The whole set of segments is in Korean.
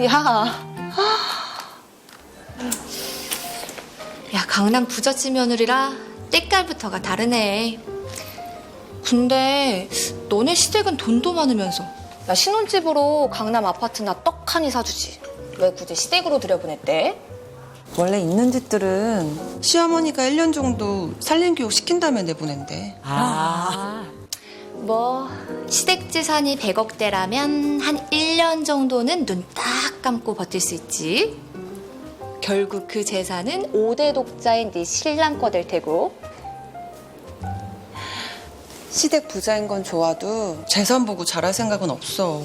야. 야, 강남 부잣집 며느리라 때깔부터가 다르네. 근데 너네 시댁은 돈도 많으면서 야, 신혼집으로 강남 아파트나 떡 하니 사주지. 왜 굳이 시댁으로 들여보냈대? 원래 있는 집들은 시어머니가 1년 정도 살림교육 시킨 다음에 내보낸대. 뭐 시댁 재산이 100억대라면 한 1년 정도는 눈 딱 감고 버틸 수 있지. 결국 그 재산은 5대 독자인 네 신랑 거 될 테고. 시댁 부자인 건 좋아도 재산 보고 잘할 생각은 없어.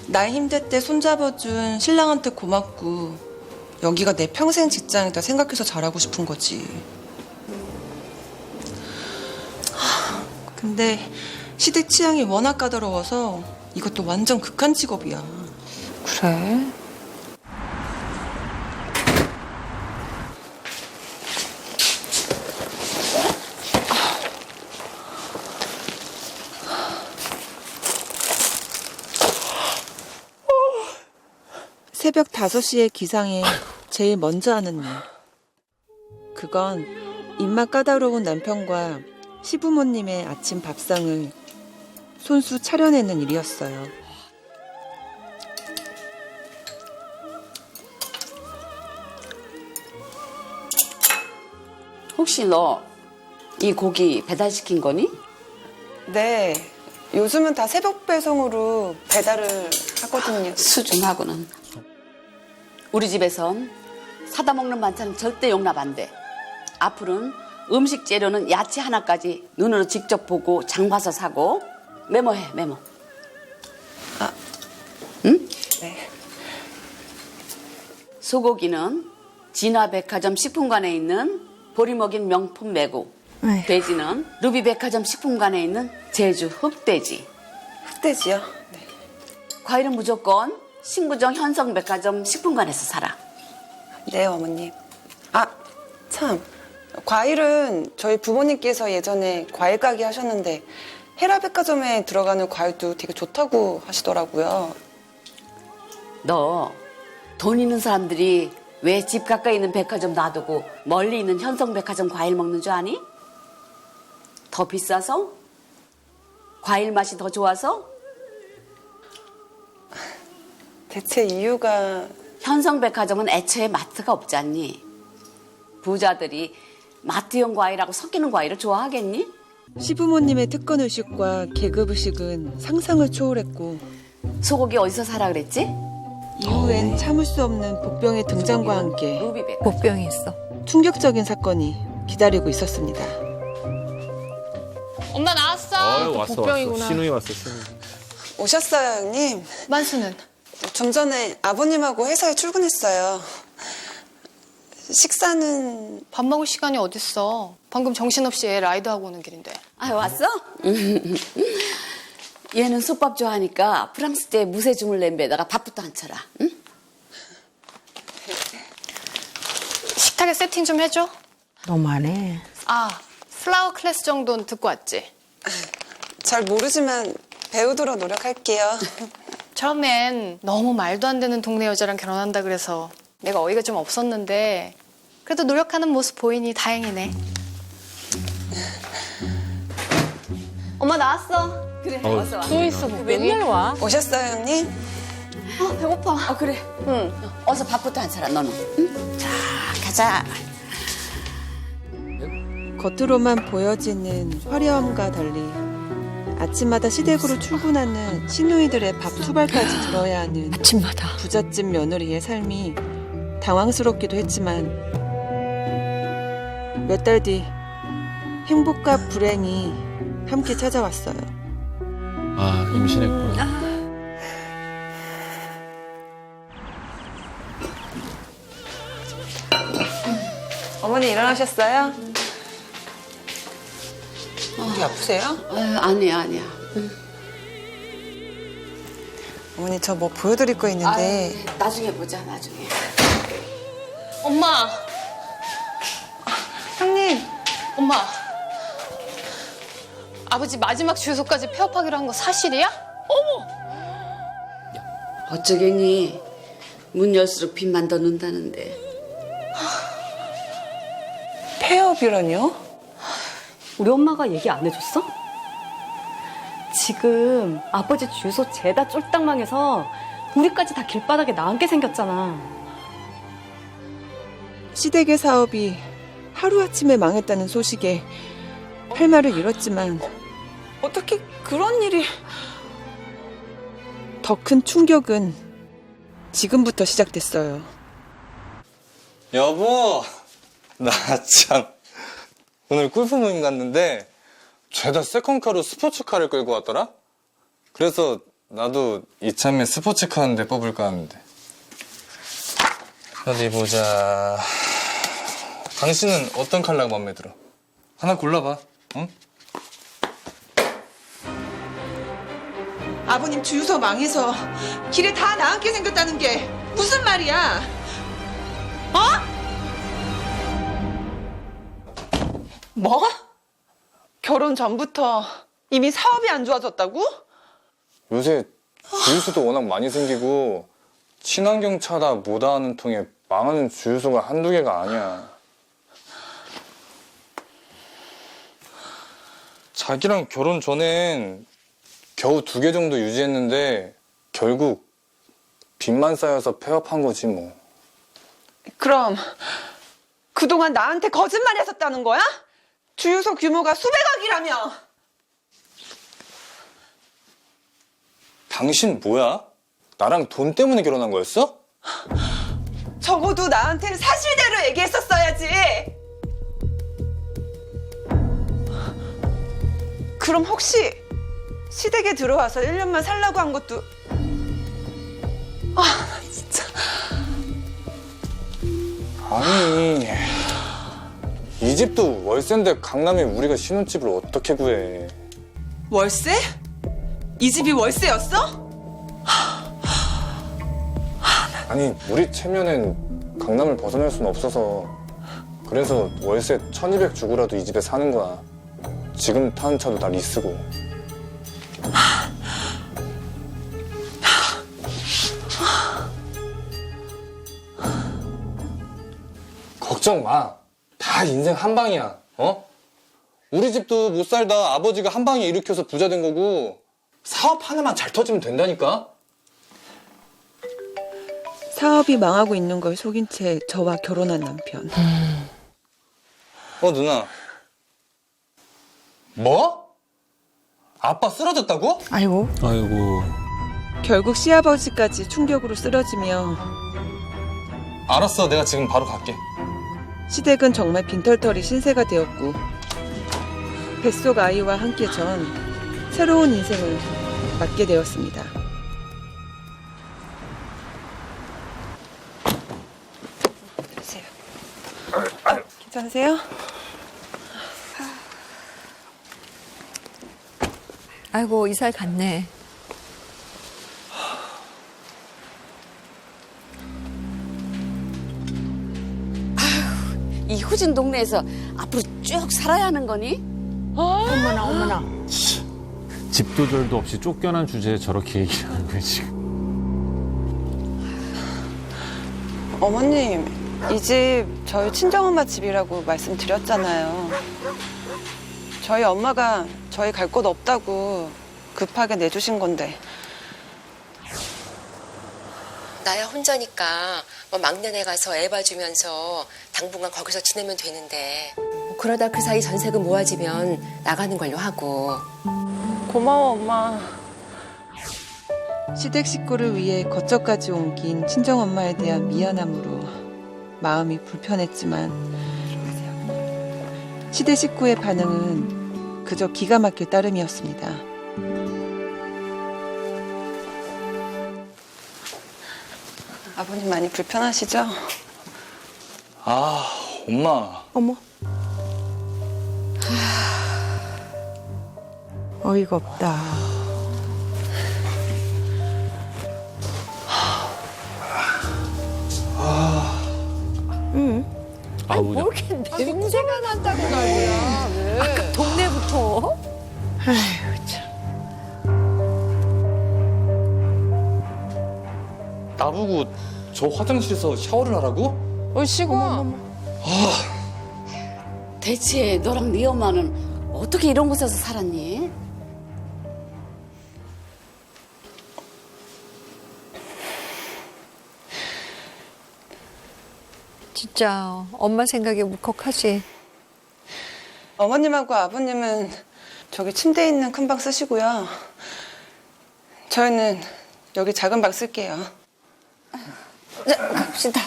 나 힘들 때 손잡아준 신랑한테 고맙고 여기가 내 평생 직장이다 생각해서 잘하고 싶은 거지. 근데 시댁 취향이 워낙 까다로워서 이것도 완전 극한 직업이야. 그래? 새벽 5시에 기상해 제일 먼저 하는 일. 그건 입맛 까다로운 남편과 시부모님의 아침 밥상을 손수 차려내는 일이었어요. 혹시 너 이 고기 배달시킨 거니? 네, 요즘은 다 새벽 배송으로 배달을 하거든요. 수중하고는. 우리 집에선 사다 먹는 반찬은 절대 용납 안 돼. 앞으로는 음식 재료는 야채 하나까지 눈으로 직접 보고 장 봐서 사고. 메모해, 메모. 아, 응? 네. 소고기는 진화백화점 식품관에 있는 보리 먹인 명품 매고. 네. 돼지는 루비백화점 식품관에 있는 제주 흑돼지. 흑돼지요? 네. 과일은 무조건 신구정 현성백화점 식품관에서 사라. 네, 어머님. 아, 참. 과일은 저희 부모님께서 예전에 과일 가게 하셨는데 헤라백화점에 들어가는 과일도 되게 좋다고 하시더라고요. 너 돈 있는 사람들이 왜 집 가까이 있는 백화점 놔두고 멀리 있는 현성백화점 과일 먹는 줄 아니? 더 비싸서? 과일 맛이 더 좋아서? 대체 이유가... 현성백화점은 애초에 마트가 없지 않니? 부자들이 마트용 과일하고 섞이는 과일을 좋아하겠니? 시부모님의 특권의식과 계급의식은 상상을 초월했고 소고기 어디서 사라 그랬지? 이후엔 참을 수 없는 복병의 등장과 함께 루비백화점. 복병이 있어. 충격적인 사건이 기다리고 있었습니다. 엄마 나왔어. 왔어. 신우이 왔어, 신우이. 오셨어요, 형님? 만수는? 좀 전에 아버님하고 회사에 출근했어요. 식사는... 밥 먹을 시간이 어딨어. 방금 정신없이 애 라이드하고 오는 길인데. 아, 왔어? 얘는 솥밥 좋아하니까 프랑스제 무쇠 주물 냄비에다가 밥부터 안 쳐라. 응? 식탁에 세팅 좀 해줘. 너무하네. 아, 플라워 클래스 정도는 듣고 왔지. 잘 모르지만 배우도록 노력할게요. 처음엔 너무 말도 안 되는 동네 여자랑 결혼한다 그래서 내가 어이가 좀 없었는데 그래도 노력하는 모습 보이니 다행이네. 엄마 나왔어. 그래, 어서 와. 또 있어, 뭐 맨날 와. 오셨어요, 형님? 배고파. 그래. 응. 어서 밥부터 안 차라, 너는. 응? 자, 가자. 겉으로만 보여지는 화려함과 달리 아침마다 시댁으로 출근하는 시누이들의 밥 투발까지 들어야 하는 아침마다. 부잣집 며느리의 삶이 당황스럽기도 했지만 몇 달 뒤 행복과 불행이 함께 찾아왔어요. 아, 임신했구나. 어머니 일어나셨어요? 어디 아프세요? 아니야, 아니야. 어머니 저 뭐 보여드릴 거 있는데 나중에 보자, 나중에. 엄마! 형님 엄마! 아버지 마지막 주소까지 폐업하기로 한 거 사실이야? 어쩌겠니? 문 열수록 빚만 더 는다는데. 폐업이라뇨? 우리 엄마가 얘기 안 해줬어? 지금 아버지 주유소 죄다 쫄딱 망해서 우리까지 다 길바닥에 나앉게 생겼잖아. 시댁의 사업이 하루아침에 망했다는 소식에 할 말을 잃었지만 어떻게 그런 일이... 더 큰 충격은 지금부터 시작됐어요. 여보, 나 참 오늘 골프 모임 갔는데 죄다 세컨카로 스포츠카를 끌고 왔더라? 그래서 나도 이참에 스포츠카 한 대 뽑을까 하는데. 어디 보자. 당신은 어떤 컬러가 마음에 들어? 하나 골라봐, 응? 아버님 주유소 망해서 길에 다 나앉게 생겼다는 게 무슨 말이야? 뭐? 결혼 전부터 이미 사업이 안 좋아졌다고? 요새 주유소도 워낙 많이 생기고 친환경 차다 뭐다 하는 통에 망하는 주유소가 한두 개가 아니야. 자기랑 결혼 전엔 겨우 2개 정도 유지했는데 결국 빚만 쌓여서 폐업한 거지 뭐. 그럼 그동안 나한테 거짓말 했었다는 거야? 주유소 규모가 수백억이라며. 당신 뭐야? 나랑 돈 때문에 결혼한 거였어? 적어도 나한테 사실대로 얘기했었어야지. 그럼 혹시 시댁에 들어와서 1년만 살라고 한 것도... 나 진짜... 아니, 이 집도 월세인데 강남에 우리가 신혼집을 어떻게 구해? 월세? 이 집이 월세였어? 아니, 우리 체면엔 강남을 벗어날 수는 없어서 그래서 월세 1200 주고라도 이 집에 사는 거야. 지금 타는 차도 다 리스고. 걱정 마. 다 인생 한 방이야. 어? 우리 집도 못 살다 아버지가 한 방에 일으켜서 부자 된 거고 사업 하나만 잘 터지면 된다니까? 사업이 망하고 있는 걸 속인 채 저와 결혼한 남편. 누나. 뭐? 아빠 쓰러졌다고? 아이고. 아이고. 결국 시아버지까지 충격으로 쓰러지며 알았어, 내가 지금 바로 갈게. 시댁은 정말 빈털터리 신세가 되었고 뱃속 아이와 함께 전 새로운 인생을 맞게 되었습니다. 드세요. 괜찮으세요? 아이고 이사를 갔네. 이 후진 동네에서 앞으로 쭉 살아야 하는 거니? 어머나, 어머나. 집도절도 없이 쫓겨난 주제에 저렇게 얘기하는 거야, 지금. 어머님, 이 집 저희 친정엄마 집이라고 말씀드렸잖아요. 저희 엄마가 저희 갈 곳 없다고 급하게 내주신 건데. 나야 혼자니까 뭐 막내네 가서 애 봐주면서 당분간 거기서 지내면 되는데 뭐 그러다 그 사이 전세금 모아지면 나가는 걸로 하고. 고마워, 엄마. 시댁 식구를 위해 거처까지 옮긴 친정엄마에 대한 미안함으로 마음이 불편했지만 시댁 식구의 반응은 그저 기가 막힐 따름이었습니다. 아버님 많이 불편하시죠? 아, 엄마. 어머. 어이가 없다. 아우, 그냥. 냄새가 난다고 난리야. 왜? 아까 동네부터? 아휴, 참. 나보고 저 화장실에서 샤워를 하라고? 얼씨구. 대체 너랑 네 엄마는 어떻게 이런 곳에서 살았니? 진짜 엄마 생각에 울컥하지. 어머님하고 아버님은 저기 침대에 있는 큰 방 쓰시고요. 저희는 여기 작은 방 쓸게요. 자, 갑시다.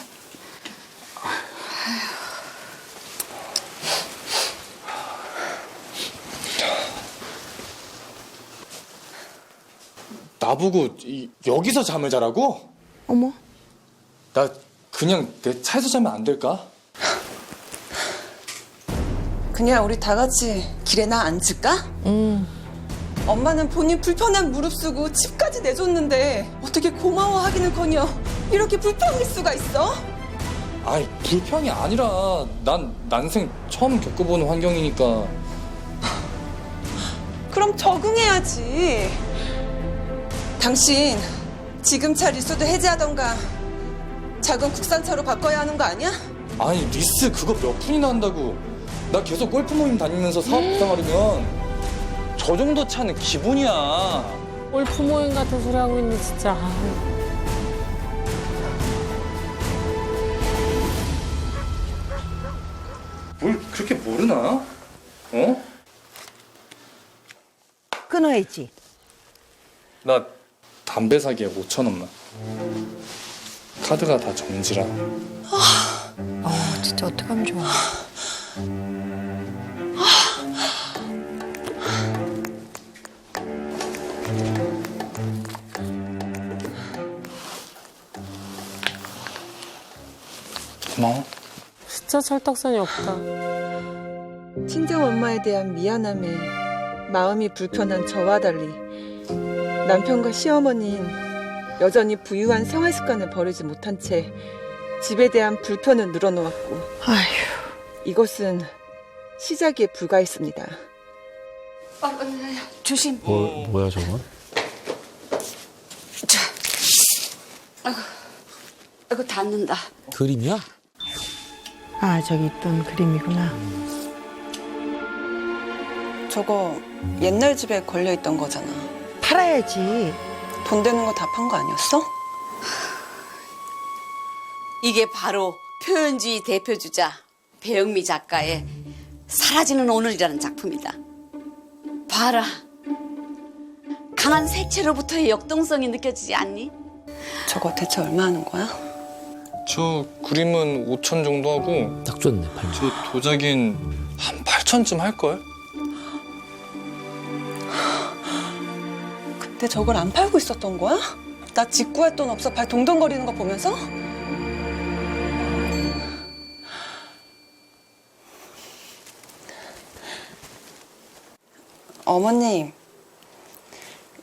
나보고 여기서 잠을 자라고? 어머. 나 그냥 내 차에서 자면 안 될까? 그냥 우리 다 같이 길에나 앉을까? 엄마는 본인 불편한 무릎 쓰고 집까지 내줬는데 어떻게 고마워하기는커녕 이렇게 불평일 수가 있어? 아이, 불평이 아니라 난 난생 처음 겪어보는 환경이니까. 그럼 적응해야지. 당신 지금 차 리소드 해지하던가 작은 국산차로 바꿔야 하는 거 아니야? 아니, 리스 그거 몇 푼이나 한다고. 나 계속 골프 모임 다니면서 사업 부상하려면 저 정도 차는 기본이야. 올 부모님 같은 소리 하고 있네 진짜. 뭘 그렇게 모르나? 어? 끊어야지. 나 담배 사기에 5,000원만. 카드가 다 정지라. 진짜 어떡하면 좋아. 고마워. 진짜 철딱선이 없다. 친정 엄마에 대한 미안함에 마음이 불편한 저와 달리 남편과 시어머니는 여전히 부유한 생활 습관을 버리지 못한 채 집에 대한 불편을 늘어놓았고 아휴. 이것은 시작에 불과했습니다. 조심. 뭐야 저건? 아이고 닿는다. 그림이야? 아, 저기 있던 그림이구나. 저거 옛날 집에 걸려있던 거잖아. 팔아야지. 돈 되는 거 다 판 거 아니었어? 이게 바로 표현주의 대표주자 배영미 작가의 사라지는 오늘이라는 작품이다. 봐라. 강한 색채로부터의 역동성이 느껴지지 않니? 저거 대체 얼마 하는 거야? 저 그림은 5,000 정도 하고 딱 좋네 8만. 저 도자기는 한 8,000쯤 할걸? 그때 저걸 안 팔고 있었던 거야? 나 직구할 돈 없어 발 동동거리는 거 보면서? 어머님,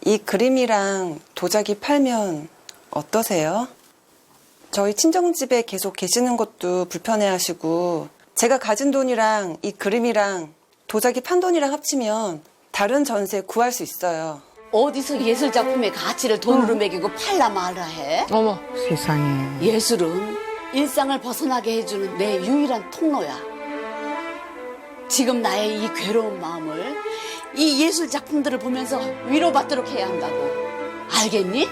이 그림이랑 도자기 팔면 어떠세요? 저희 친정집에 계속 계시는 것도 불편해하시고 제가 가진 돈이랑 이 그림이랑 도자기 판 돈이랑 합치면 다른 전세 구할 수 있어요. 어디서 예술 작품의 가치를 돈으로 매기고 팔라 말라 해? 어머. 세상에. 예술은 일상을 벗어나게 해주는 내 유일한 통로야. 지금 나의 이 괴로운 마음을 이 예술 작품들을 보면서 위로받도록 해야 한다고. 알겠니?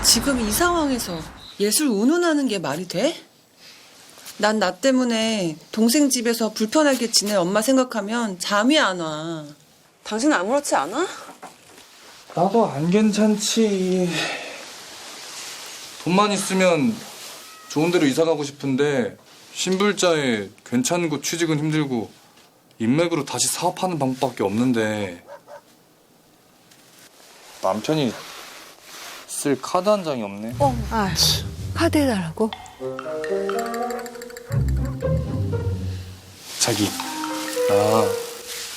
지금 이 상황에서 예술 운운하는 게 말이 돼? 난 나 때문에 동생 집에서 불편하게 지낸 엄마 생각하면 잠이 안 와. 당신은 아무렇지 않아? 나도 안 괜찮지. 돈만 있으면 좋은 데로 이사 가고 싶은데 신불자에 괜찮은 곳 취직은 힘들고 인맥으로 다시 사업하는 방법밖에 없는데 남편이 쓸 카드 한 장이 없네. 아, 카드 해달라고? 자기, 나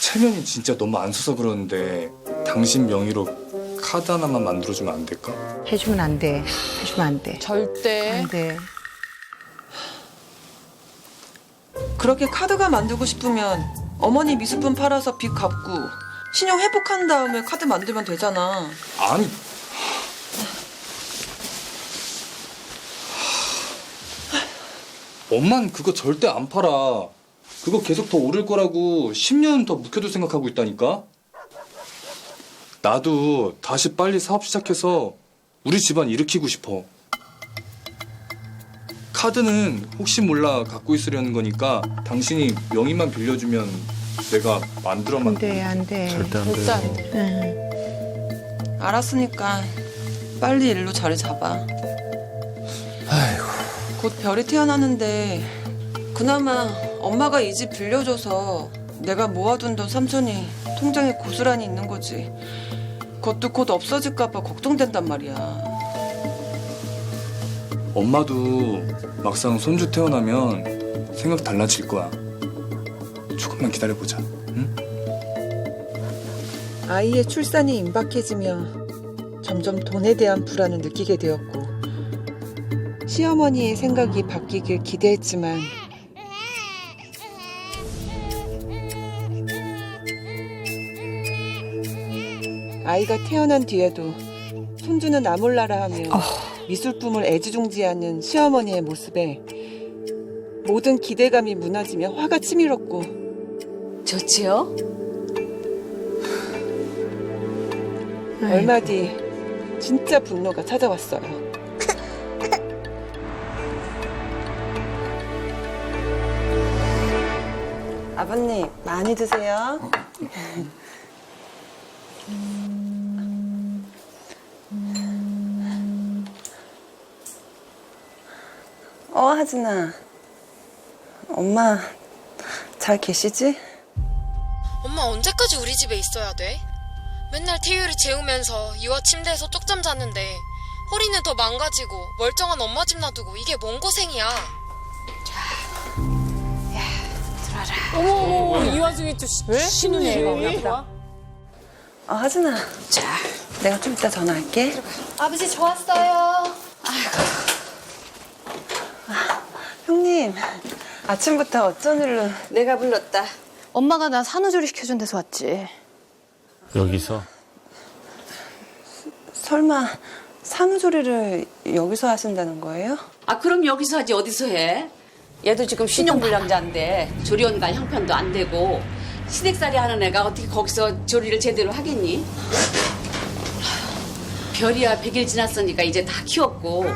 체면이 진짜 너무 안 서서 그러는데 당신 명의로 카드 하나만 만들어주면 안 될까? 해주면 안 돼. 해주면 안 돼. 절대. 안 돼. 그렇게 카드가 만들고 싶으면 어머니 미술품 팔아서 빚 갚고 신용 회복한 다음에 카드 만들면 되잖아. 아니, 엄만 그거 절대 안 팔아. 그거 계속 더 오를 거라고 10년 더 묵혀둘 생각하고 있다니까. 나도 다시 빨리 사업 시작해서 우리 집안 일으키고 싶어. 카드는 혹시 몰라 갖고 있으려는 거니까 당신이 명의만 빌려주면 내가 안 돼, 안 돼. 절대 안 절대 안 돼. 응. 알았으니까 빨리 일로 자리 잡아. 곧 별이 태어나는데 그나마 엄마가 이 집 빌려줘서 내가 모아둔 돈 삼촌이 통장에 고스란히 있는 거지. 그것도 곧 없어질까 봐 걱정된단 말이야. 엄마도 막상 손주 태어나면 생각 달라질 거야. 조금만 기다려보자. 응? 아이의 출산이 임박해지며 점점 돈에 대한 불안을 느끼게 되었고 시어머니의 생각이 바뀌길 기대했지만 아이가 태어난 뒤에도 손주는 나 몰라라 하며 미술품을 애지중지하는 시어머니의 모습에 모든 기대감이 무너지며 화가 치밀었고 좋지요? 얼마 뒤 진짜 분노가 찾아왔어요. 아버님 많이 드세요. 하진아. 엄마 잘 계시지? 엄마 언제까지 우리 집에 있어야 돼? 맨날 태율이 재우면서 유아 침대에서 쪽잠 잤는데 허리는 더 망가지고 멀쩡한 엄마 집 놔두고 이게 뭔 고생이야. 어머, 이 와중에 또 쉬는 애가 오나 보다. 하진아. 자, 내가 좀 이따 전화할게. 아버지 저 왔어요. 형님, 아침부터 어쩐 일로? 내가 불렀다. 엄마가 나 산후조리 시켜준 데서 왔지. 여기서 설마 산후조리를 여기서 하신다는 거예요? 아 그럼 여기서 하지 어디서 해? 얘도 지금 신용불량자인데 조리원 갈 형편도 안 되고 시댁살이 하는 애가 어떻게 거기서 조리를 제대로 하겠니? 별이야 100일 지났으니까 이제 다 키웠고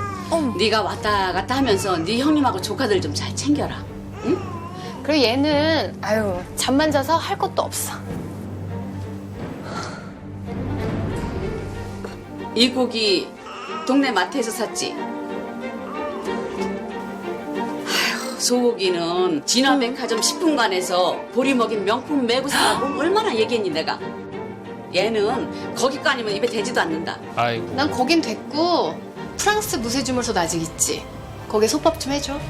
네가 왔다 갔다 하면서 네 형님하고 조카들 좀 잘 챙겨라. 응? 그리고 얘는 아유 잠만 자서 할 것도 없어. 이 고기 동네 마트에서 샀지? 아휴, 소고기는 진화백화점 식품관에서 보리 먹인 명품 매고 사라고 얼마나 얘기했니 내가? 얘는 거기 거 아니면 입에 대지도 않는다. 아이고. 난 거긴 됐고 프랑스 무쇠주물소 아직 있지. 거기에 솥밥 좀 해줘.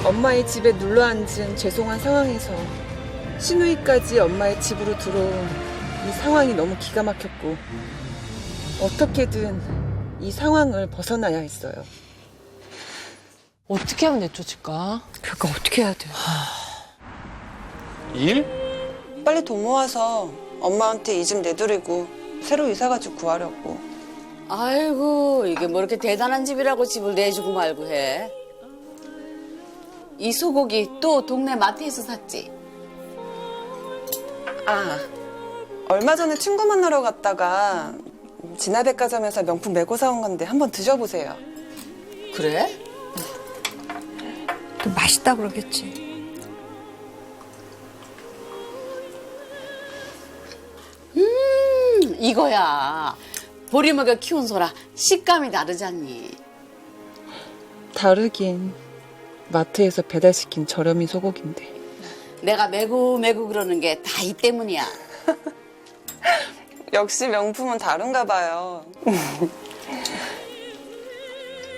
엄마의 집에 눌러 앉은 죄송한 상황에서 시누이까지 엄마의 집으로 들어온 이 상황이 너무 기가 막혔고 어떻게든 이 상황을 벗어나야 했어요. 어떻게 하면 내쫓을까? 그러니까 어떻게 해야 돼? 일? 빨리 돈 모아서 엄마한테 이 집 내드리고 새로 이사가지고 구하려고. 아이고 이게 뭐 이렇게 대단한 집이라고 집을 내주고 말고 해. 이 소고기 또 동네 마트에서 샀지? 얼마 전에 친구 만나러 갔다가 진화백화점에서 명품 메고 사온 건데 한번 드셔보세요. 그래? 또 맛있다 그러겠지. 이거야. 보리 먹여 키운 소라 식감이 다르잖니. 다르긴. 마트에서 배달시킨 저렴이 소고기인데. 내가 매고 그러는 게 다 이 때문이야. 역시 명품은 다른가 봐요.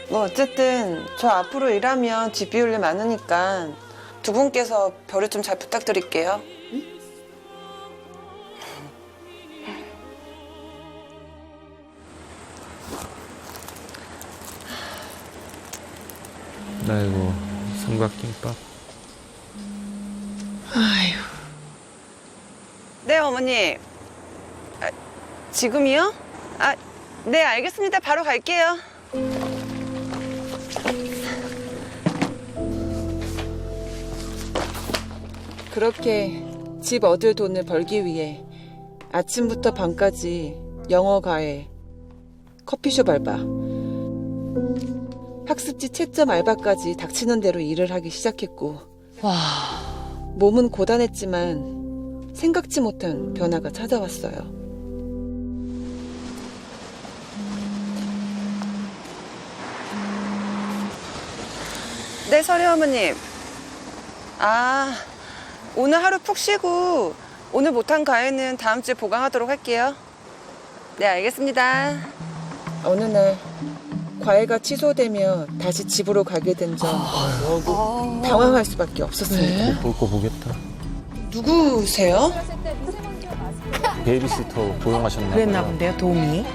뭐 어쨌든 저 앞으로 일하면 집 비울 일 많으니까 두 분께서 별을 좀 잘 부탁드릴게요. 아이고 삼각김밥. 아유. 네, 어머니. 지금이요? 네, 알겠습니다. 바로 갈게요. 그렇게 집 얻을 돈을 벌기 위해 아침부터 밤까지 영어 과외, 커피숍 알바, 학습지 채점 알바까지 닥치는 대로 일을 하기 시작했고 몸은 고단했지만 생각지 못한 변화가 찾아왔어요. 네, 서리 어머님. 오늘 하루 푹 쉬고 오늘 못한 과외는 다음 주에 보강하도록 할게요. 네, 알겠습니다. 어느 날 과외가 취소되며 다시 집으로 가게 된 점 당황할 수밖에 없었습니다. 볼 거 보겠다. 누구세요? 베이비시터 고용하셨나 봐요. 그랬나 본데요, 도움이.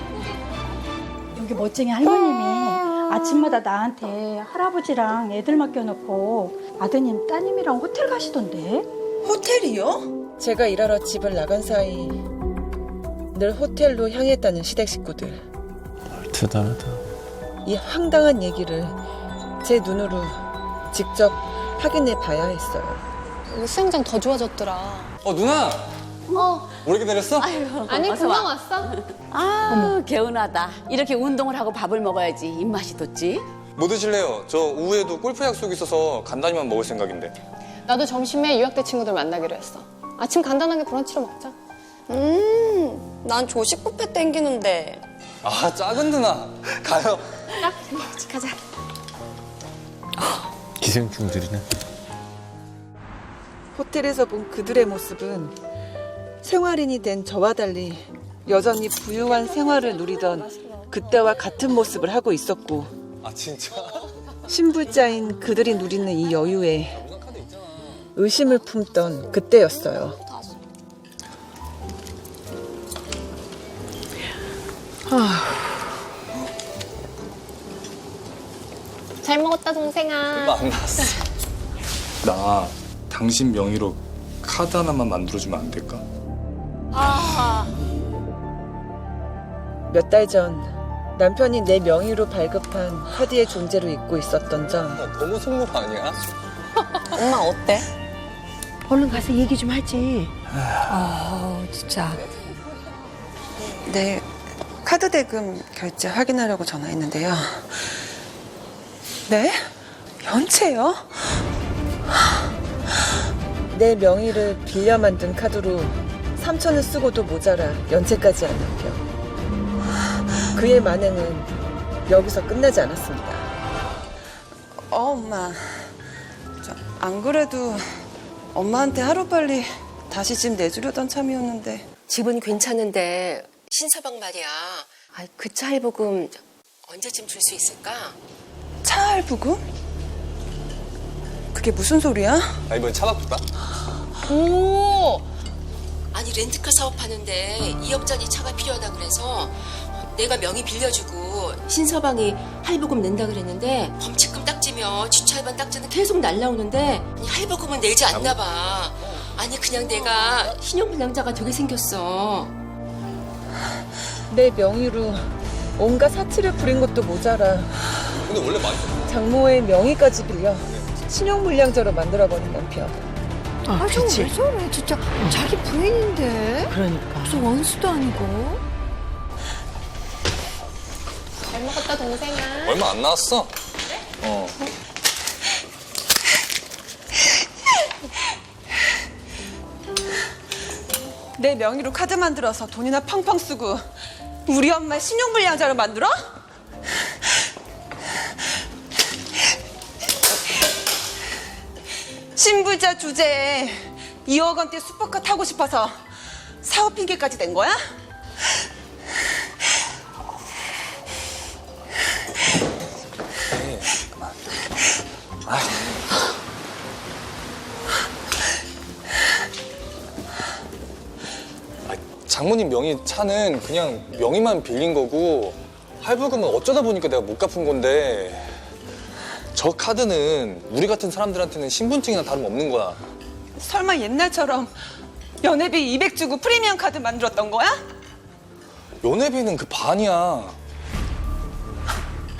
여기 멋쟁이 할머님이 아침마다 나한테 할아버지랑 애들 맡겨놓고 아드님 따님이랑 호텔 가시던데. 호텔이요? 제가 일하러 집을 나간 사이 늘 호텔로 향했다는 시댁 식구들. 대단하다. 이 황당한 얘기를 제 눈으로 직접 확인해 봐야 했어요. 여기 수영장 더 좋아졌더라. 누나! 오래 기다렸어? 아니, 금방 왔어. 개운하다. 이렇게 운동을 하고 밥을 먹어야지 입맛이 돋지. 뭐 드실래요? 저 오후에도 골프 약속 있어서 간단히만 먹을 생각인데. 나도 점심에 유학대 친구들 만나기로 했어. 아침 간단하게 브런치로 먹자. 난 조식 뷔페 땡기는데. 작은 누나. 가요. 가자. 기생충들이네. 호텔에서 본 그들의 모습은 생활인이 된 저와 달리 여전히 부유한 생활을 누리던 그때와 같은 모습을 하고 있었고 진짜? 신불자인 그들이 누리는 이 여유에 의심을 품던 그때였어요. 잘 먹었다, 동생아. 얼마 안 나왔어. 나 당신 명의로 카드 하나만 만들어주면 안 될까? 몇 달 전 남편이 내 명의로 발급한 카드의 존재를 잊고 있었던 점 너무 속는 거 아니야? 엄마 어때? 얼른 가서 얘기 좀 하지. 진짜. 네, 카드 대금 결제 확인하려고 전화했는데요. 네? 연체요? 내 명의를 빌려 만든 카드로 3천을 쓰고도 모자라 연체까지 안 남겨. 그의 만행은 여기서 끝나지 않았습니다. 엄마. 안 그래도 엄마한테 하루빨리 다시 집 내주려던 참이었는데. 집은 괜찮은데 신서방 말이야. 그 차 할부금 언제쯤 줄 수 있을까? 차 할부금? 그게 무슨 소리야? 이번에 차 바꿨다? 오! 아니 렌트카 사업하는데 2억짜리 차가 필요하다 그래서 내가 명의 빌려주고 신서방이 할부금 낸다 그랬는데 범칙금 딱지며 주차일반 딱지는 계속 날라오는데 할부금은 내지 않나 봐. 아니 그냥 내가 신용불량자가 되게 생겼어. 내 명의로 온갖 사치를 부린 것도 모자라 근데 원래 많이 장모의 명의까지 빌려 신용불량자로 만들어버린 남편. 그렇지. 왜 저래, 진짜. 자기 부인인데. 그러니까. 무슨 원수도 아니고. 잘 먹었다, 동생아. 얼마 안 나왔어. 내 명의로 카드 만들어서 돈이나 팡팡 쓰고 우리 엄마 신용불량자로 만들어? 신불자 주제에 2억 원대 슈퍼카 타고 싶어서 사업 핑계까지 낸 거야? 장모님 명의 차는 그냥 명의만 빌린 거고 할부금은 어쩌다 보니까 내가 못 갚은 건데 저 카드는 우리 같은 사람들한테는 신분증이나 다름없는 거야. 설마 옛날처럼 연회비 200 주고 프리미엄 카드 만들었던 거야? 연회비는 그 반이야.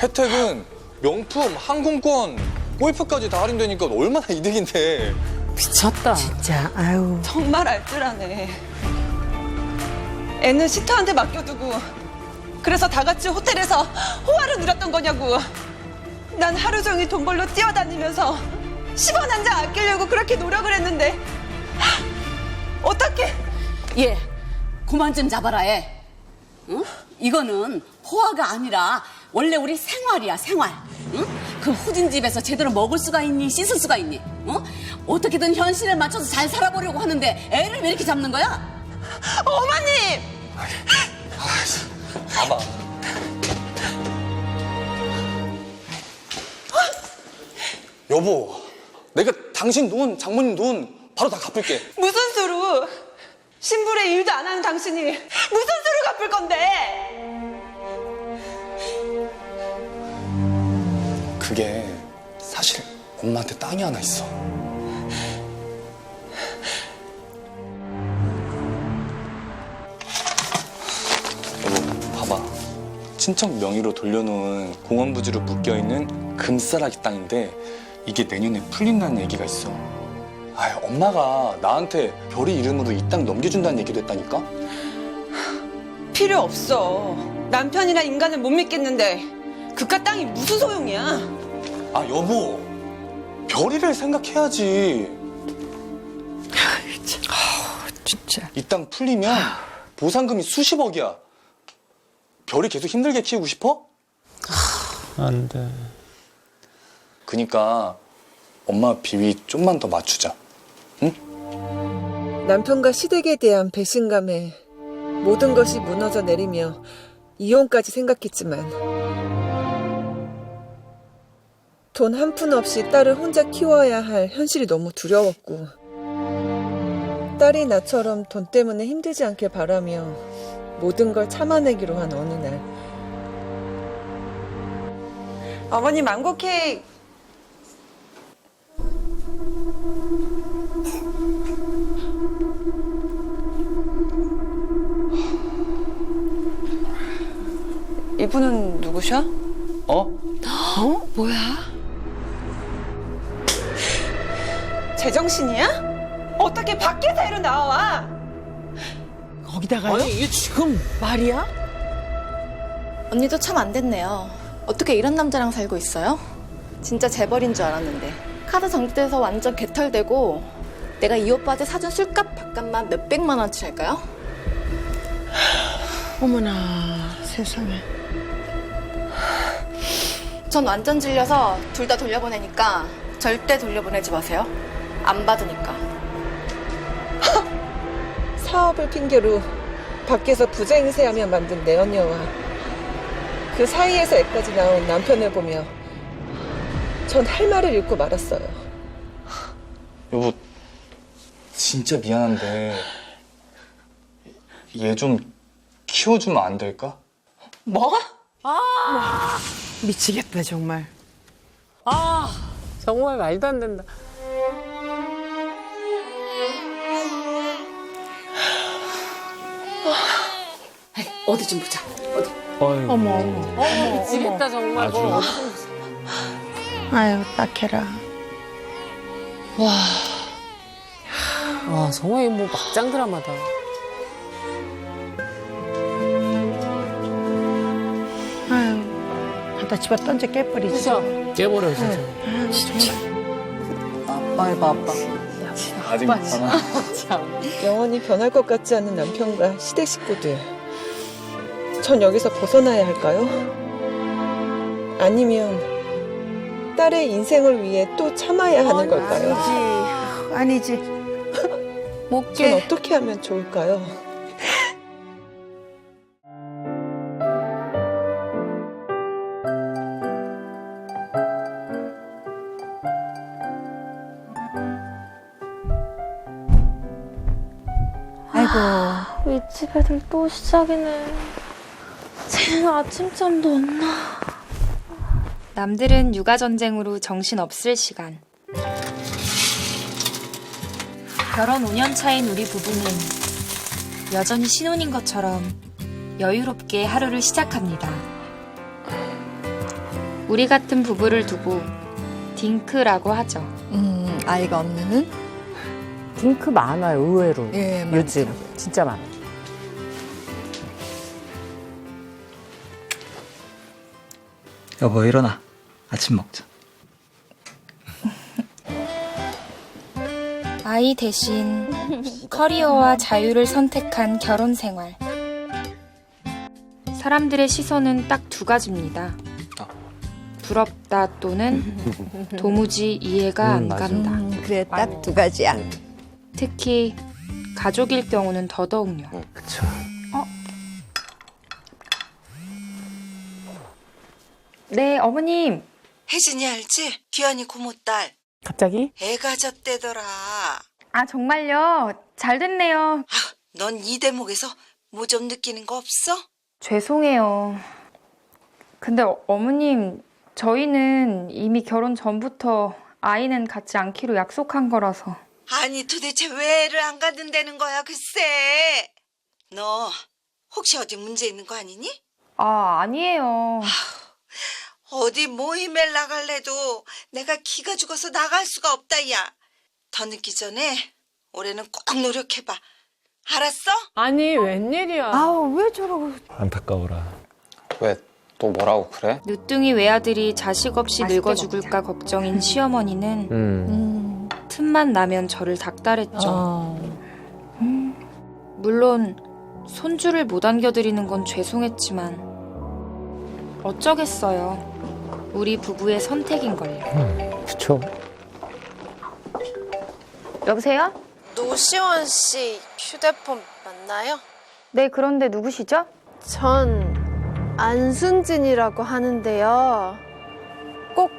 혜택은 명품, 항공권, 골프까지 다 할인되니까 얼마나 이득인데. 미쳤다. 진짜 아유. 정말 알뜰하네. 애는 시터한테 맡겨두고 그래서 다 같이 호텔에서 호화를 누렸던 거냐고. 난 하루 종일 돈 벌러 뛰어다니면서 10원 한 장 아끼려고 그렇게 노력을 했는데 어떻게? 얘, 그만 좀 잡아라, 애. 응? 이거는 호화가 아니라 원래 우리 생활이야, 생활. 응? 그 후진 집에서 제대로 먹을 수가 있니, 씻을 수가 있니? 응? 어떻게든 현실에 맞춰서 잘 살아보려고 하는데 애를 왜 이렇게 잡는 거야? 어머님! 봐봐. 여보, 내가 당신 돈, 장모님 돈 바로 다 갚을게. 무슨 수로? 신불의 일도 안 하는 당신이 무슨 수로 갚을 건데? 그게 사실 엄마한테 땅이 하나 있어. 여보, 봐봐. 친척 명의로 돌려놓은 공원 부지로 묶여있는 금싸라기 땅인데 이게 내년에 풀린다는 얘기가 있어. 아, 엄마가 나한테 별이 이름으로 이 땅 넘겨준다는 얘기도 했다니까? 필요 없어. 남편이나 인간을 못 믿겠는데 그깟 땅이 무슨 소용이야? 아, 여보. 별이를 생각해야지. 진짜. 이 땅 풀리면 보상금이 수십억이야. 별이 계속 힘들게 키우고 싶어? 안 돼. 그니까 엄마 비위 좀만 더 맞추자. 응? 남편과 시댁에 대한 배신감에 모든 것이 무너져 내리며 이혼까지 생각했지만 돈 한 푼 없이 딸을 혼자 키워야 할 현실이 너무 두려웠고 딸이 나처럼 돈 때문에 힘들지 않길 바라며 모든 걸 참아내기로 한 어느 날 어머니 망고 케이크 이분은 누구셔? 어? 뭐야? 제정신이야? 어떻게 밖에서 이러 나와? 거기다가요? 아니 이게 지금 말이야? 언니도 참 안 됐네요. 어떻게 이런 남자랑 살고 있어요? 진짜 재벌인 줄 알았는데. 카드 정지돼서 완전 개털되고 내가 이 오빠한테 사준 술값 밥값만 몇백만 원치 할까요? 어머나 세상에. 전 완전 질려서 둘 다 돌려보내니까 절대 돌려보내지 마세요. 안 받으니까. 사업을 핑계로 밖에서 부자 행세하며 만든 내 언니와 그 사이에서 애까지 나온 남편을 보며 전 할 말을 잃고 말았어요. 여보, 진짜 미안한데 얘 좀 키워주면 안 될까? 뭐? 미치겠다 정말. 아 정말 말도 안 된다. 어디 좀 보자. 어디? 어머. 미치겠다 정말. 아주. 뭐. 아유 딱해라. 와 정말 이거 뭐 막장 드라마다. 아유 갖다 집어 던져 깨버리지. 그죠? 깨버려 진짜. 아 진짜. 아빠의 아빠. 아직 괜찮아. 참. 영원히 변할 것 같지 않은 남편과 시댁 식구들. 전 여기서 벗어나야 할까요? 아니면 딸의 인생을 위해 또 참아야 하는 걸까요? 아니지. 못 전 깨. 어떻게 하면 좋을까요? 아이고. 윗집 애들 또 시작이네. 쟤는 아침잠도 안 나. 남들은 육아전쟁으로 정신없을 시간. 결혼 5년 차인 우리 부부는 여전히 신혼인 것처럼 여유롭게 하루를 시작합니다. 우리 같은 부부를 두고 딩크라고 하죠. 아이가 없는 핑크 많아요, 의외로. 예, 요즘. 진짜 많아. 여보 일어나. 아침 먹자. 아이 대신 커리어와 자유를 선택한 결혼 생활. 사람들의 시선은 딱 두 가지입니다. 부럽다 또는 도무지 이해가 안 맞아. 간다. 그래, 딱 두 가지야. 특히 가족일 경우는 더더욱요. 그쵸. 네, 어머님. 혜진이 알지? 귀한이 고모딸. 갑자기? 애가 졌대더라. 아, 정말요? 잘 됐네요. 넌 이 대목에서 뭐 좀 느끼는 거 없어? 죄송해요. 근데 어머님, 저희는 이미 결혼 전부터 아이는 갖지 않기로 약속한 거라서. 아니 도대체 왜 애를 안 갖는다는 거야 글쎄. 너 혹시 어디 문제 있는 거 아니니? 아, 아니에요. 어디 모임에 나갈래도 내가 기가 죽어서 나갈 수가 없다 야. 더 늦기 전에 올해는 꼭 노력해봐. 알았어? 아니, 웬일이야. 아우, 왜 저러고. 안타까워라. 왜 또 뭐라고 그래? 늦둥이 외아들이 자식 없이 늙어 죽을까 걱정인 시어머니는 틈만 나면 저를 닥달했죠. 물론 손주를 못 안겨드리는 건 죄송했지만 어쩌겠어요. 우리 부부의 선택인걸요. 그쵸. 여보세요? 노시원 씨 휴대폰 맞나요? 네, 그런데 누구시죠? 전 안순진이라고 하는데요. 꼭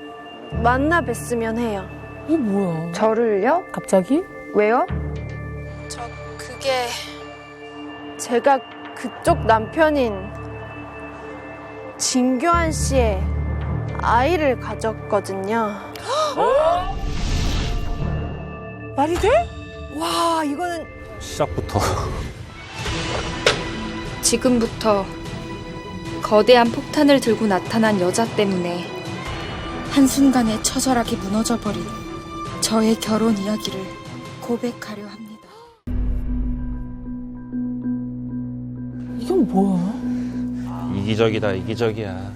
만나 뵀으면 해요. 이 뭐야? 저를요? 갑자기? 왜요? 그게 제가 그쪽 남편인 진교한 씨의 아이를 가졌거든요. 말이 돼? 와, 이거는. 시작부터. 지금부터 거대한 폭탄을 들고 나타난 여자 때문에 한순간에 처절하게 무너져버린 저의 결혼 이야기를 고백하려 합니다. 이건 뭐야? 이기적이다, 이기적이야.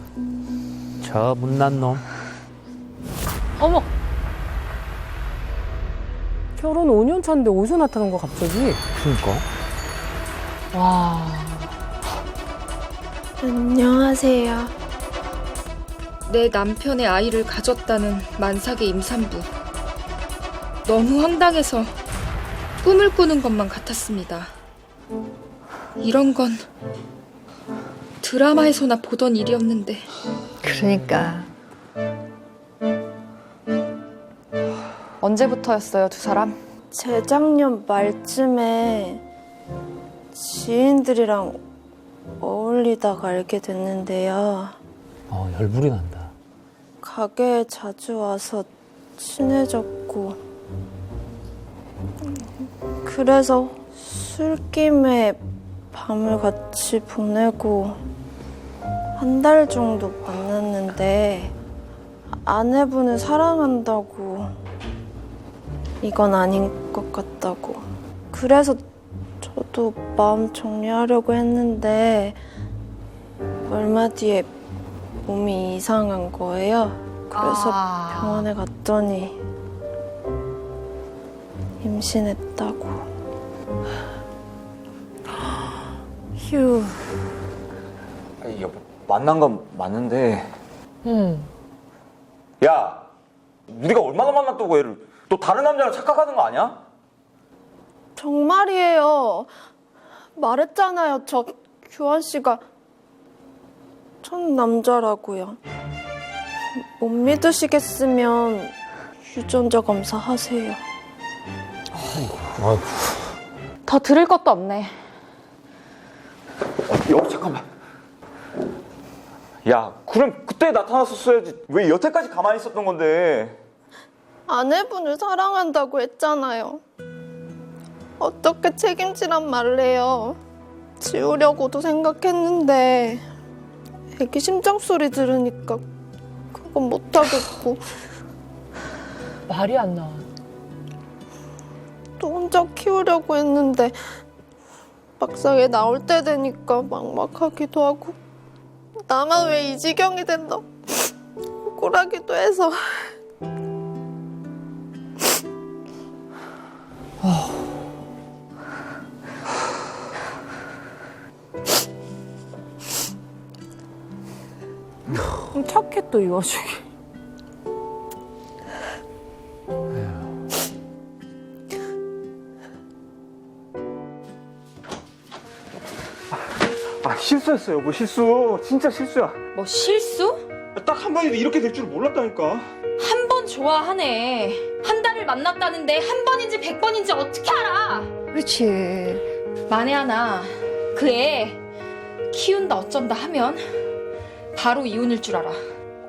저 못난 놈. 어머! 결혼 5년 차인데 어디서 나타난 거야, 갑자기? 그니까. 와. 안녕하세요. 내 남편의 아이를 가졌다는 만삭의 임산부. 너무 황당해서 꿈을 꾸는 것만 같았습니다. 이런 건 드라마에서나 보던 일이었는데. 그러니까. 언제부터였어요, 두 사람? 재작년 말쯤에 지인들이랑 어울리다가 알게 됐는데요. 열불이 난다. 가게에 자주 와서 친해졌고, 그래서 술김에 밤을 같이 보내고 한 달 정도 만났는데 아내분을 사랑한다고, 이건 아닌 것 같다고. 그래서 저도 마음 정리하려고 했는데 얼마 뒤에 몸이 이상한 거예요. 그래서 병원에 갔더니 임신했다고. 휴. 아니, 여보, 만난 건 맞는데. 야, 우리가 얼마나 만났다고 얘를. 너 다른 남자랑 착각하는 거 아니야? 정말이에요. 말했잖아요. 저 교환 씨가 첫 남자라고요. 못 믿으시겠으면 유전자 검사 하세요. 아이고. 더 들을 것도 없네. 여보, 잠깐만. 야, 그럼 그때 나타났었어야지. 왜 여태까지 가만히 있었던 건데? 아내분을 사랑한다고 했잖아요. 어떻게 책임지란 말래요. 지우려고도 생각했는데 애기 심장 소리 들으니까 그건 못하겠고. 말이 안 나와. 또 혼자 키우려고 했는데 막상 애 나올 때 되니까 막막하기도 하고 나만 왜 이 지경이 된다 억울하기도 해서. 착해 또 이 와중에. 아, 실수했어요. 뭐 실수. 진짜 실수야. 뭐 실수? 딱 한 번인데 이렇게 될 줄 몰랐다니까. 한 번 좋아하네. 한 달을 만났다는데 한 번인지 100번인지 어떻게 알아? 그렇지. 만에 하나 그 애 키운다 어쩐다 하면 바로 이혼일 줄 알아.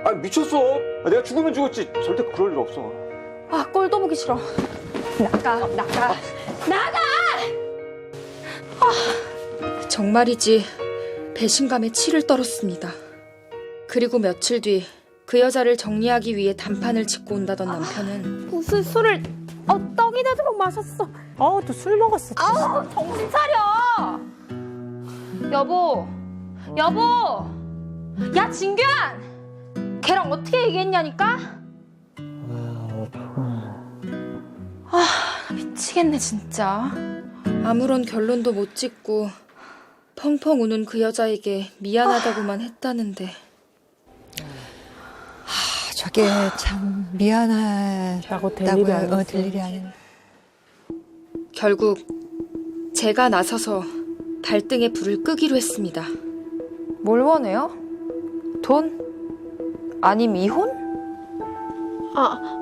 아, 미쳤어. 내가 죽으면 죽었지. 절대 그럴 일 없어. 아, 꼴도 보기 싫어. 나가. 정말이지 배신감에 치를 떨었습니다. 그리고 며칠 뒤 그 여자를 정리하기 위해 단판을 짓고 온다던 남편은 무슨 술을 떡이 되도록 마셨어. 또 술 먹었어. 아우, 정신 차려. 여보. 야, 진규한. 걔랑 어떻게 얘기했냐니까? 미치겠네 진짜. 아무런 결론도 못 짓고 펑펑 우는 그 여자에게 미안하다고만 했다는데. 저게 참 미안하다고 될 일이 아니었어. 될 일이 아닌. 결국 제가 나서서 발등에 불을 끄기로 했습니다. 뭘 원해요? 돈? 아님 이혼?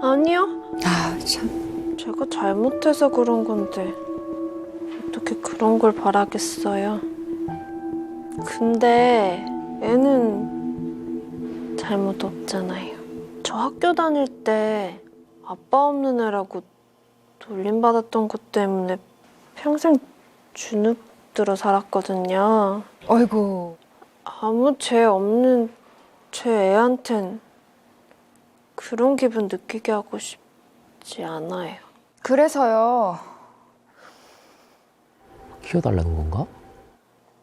아니요. 아, 참. 제가 잘못해서 그런 건데 어떻게 그런 걸 바라겠어요. 근데 애는 잘못 없잖아요. 저 학교 다닐 때 아빠 없는 애라고 놀림받았던 것 때문에 평생 주눅 들어 살았거든요. 어이구. 아무 죄 없는 제 애한텐 그런 기분 느끼게 하고 싶지 않아요. 그래서요. 키워달라는 건가?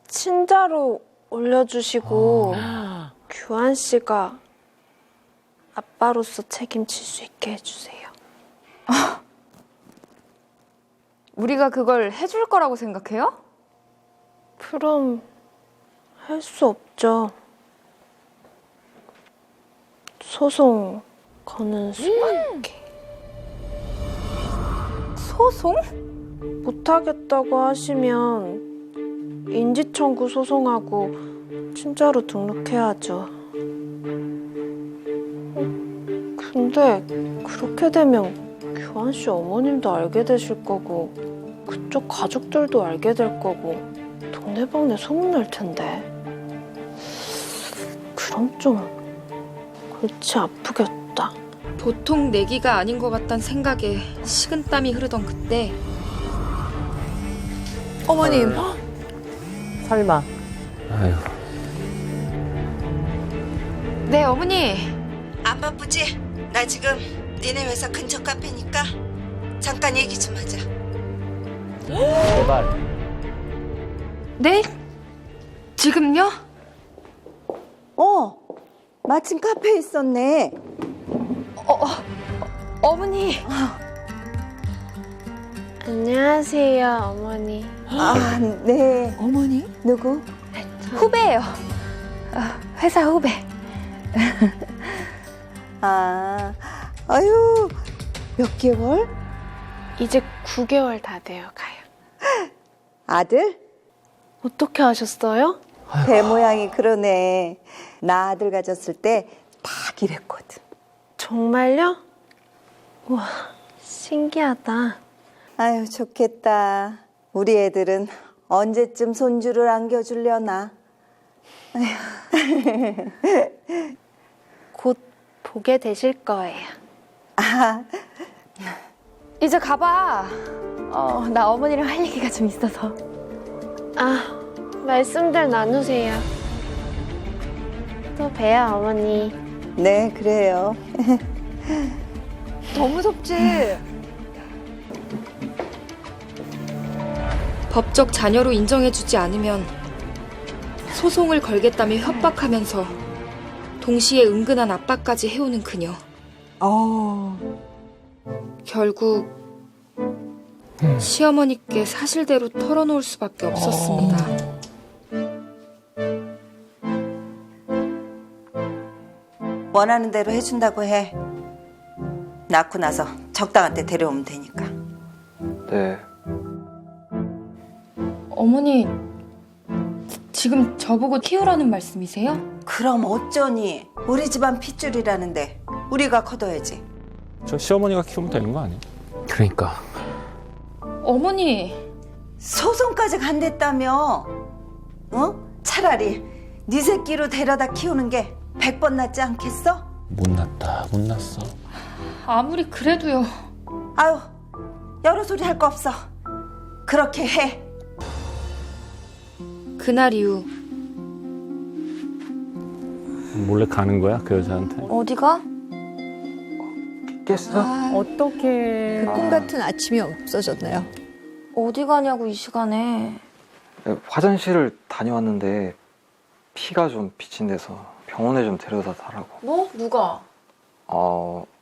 친자로 올려주시고 규환 씨가 아빠로서 책임질 수 있게 해주세요. 우리가 그걸 해줄 거라고 생각해요? 그럼 할 수 없죠. 소송 거는 수밖에. 소송? 못하겠다고 하시면 인지청구 소송하고 친자로 등록해야죠. 근데 그렇게 되면 규환 씨 어머님도 알게 되실 거고 그쪽 가족들도 알게 될 거고 동네방네 소문날 텐데. 그럼 좀 골치 아프겠다. 보통 내기가 아닌 것 같단 생각에 식은땀이 흐르던 그때 어머님. 설마. 아유. 네, 어머니. 안 바쁘지? 나 지금 니네 회사 근처 카페니까 잠깐 얘기 좀 하자. 제발. 네? 지금요? 마침 카페에 있었네. 어머니. 안녕하세요, 어머니. 아, 네. 어머니? 누구? 후배예요. 회사 후배. 아유, 몇 개월? 이제 9개월 다 되어 가요. 아들? 어떻게 하셨어요? 배 모양이 그러네. 나 아들 가졌을 때 다 이랬거든. 정말요? 우와, 신기하다. 아유, 좋겠다. 우리 애들은 언제쯤 손주를 안겨주려나. 곧 보게 되실 거예요. 이제 가봐. 나 어머니랑 할 얘기가 좀 있어서. 말씀들 나누세요. 또 봬요, 어머니. 네, 그래요. 더 무섭지? 법적 자녀로 인정해주지 않으면 소송을 걸겠다며 협박하면서 동시에 은근한 압박까지 해오는 그녀. 결국 시어머니께 사실대로 털어놓을 수밖에 없었습니다. 원하는 대로 해준다고 해. 낳고 나서 적당한 때 데려오면 되니까. 네. 어머니, 지금 저보고 키우라는 말씀이세요? 그럼 어쩌니? 우리 집안 핏줄이라는데 우리가 커둬야지. 저 시어머니가 키우면 되는 거 아니에요? 그러니까. 어머니. 소송까지 간댔다며. 차라리 네 새끼로 데려다 키우는 게 100번 낫지 않겠어? 못 났다, 못 났어. 아무리 그래도요. 아유, 여러 소리 할 거 없어. 그렇게 해. 그날 이후 몰래 가는 거야, 그 여자한테? 어디가? 깼어? 어떡해. 그 꿈 같은 아침이 없어졌나요? 어디 가냐고 이 시간에. 화장실을 다녀왔는데 피가 좀 비친대서 병원에 좀 데려다 달라고. 뭐? 누가?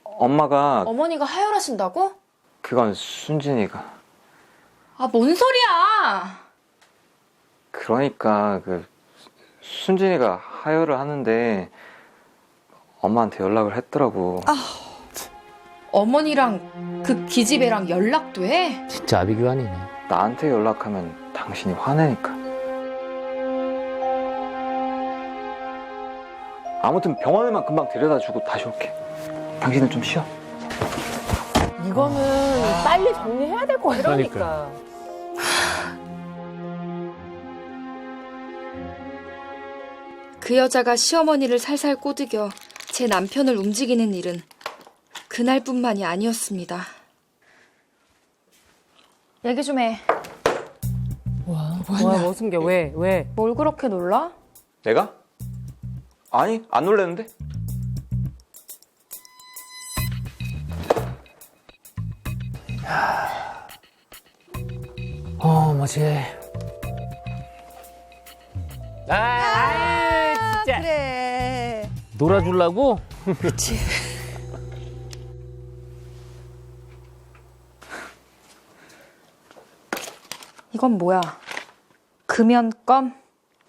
엄마가 어머니가 하혈하신다고? 그건 순진이가. 아, 뭔 소리야! 그러니까 순진이가 하혈을 하는데 엄마한테 연락을 했더라고. 어머니랑 그 기집애랑 연락도 해? 진짜 아비규환이네. 나한테 연락하면 당신이 화내니까. 아무튼 병원에만 금방 데려다 주고 다시 올게. 당신은 좀 쉬어. 이거는 빨리 정리해야 될 거 같으니까. 그 여자가 시어머니를 살살 꼬드겨 제 남편을 움직이는 일은 그날뿐만이 아니었습니다. 얘기 좀 해. 뭐야, 뭐 숨겨? 왜? 뭘 그렇게 놀라? 내가? 아니, 안 놀랬는데? 뭐지? 진짜. 그래. 놀아주려고? 그치. 이건 뭐야? 금연껌?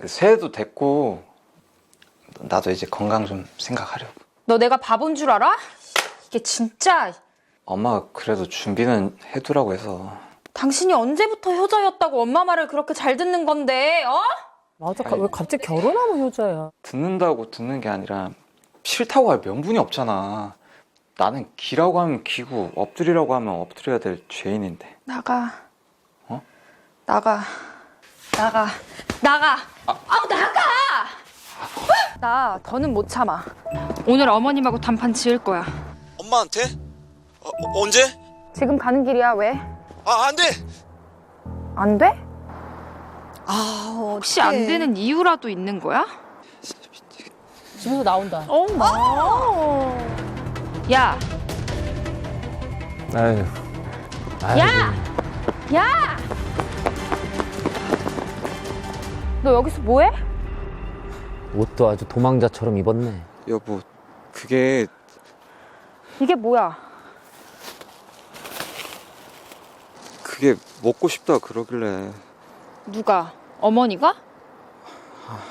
새해도 됐고 나도 이제 건강 좀 생각하려고. 너 내가 바본 줄 알아? 이게 진짜. 엄마가 그래도 준비는 해두라고 해서. 당신이 언제부터 효자였다고 엄마 말을 그렇게 잘 듣는 건데, 어? 맞아, 왜 갑자기 결혼하면 효자야? 듣는다고 듣는 게 아니라 싫다고 할 명분이 없잖아. 나는 기라고 하면 기고 엎드리라고 하면 엎드려야 될 죄인인데. 나가. 어? 나가. 나가. 아우, 나가! 나 더는 못 참아. 오늘 어머님하고 단판 지을 거야. 엄마한테? 언제? 지금 가는 길이야. 왜? 안 돼! 안 돼? 아, 혹시 안 되는 이유라도 있는 거야? 집에서 나온다. 야! 아유. 야! 야! 너 여기서 뭐해? 옷도 아주 도망자처럼 입었네. 여보, 그게 이게 뭐야? 그게 먹고 싶다 그러길래. 누가? 어머니가?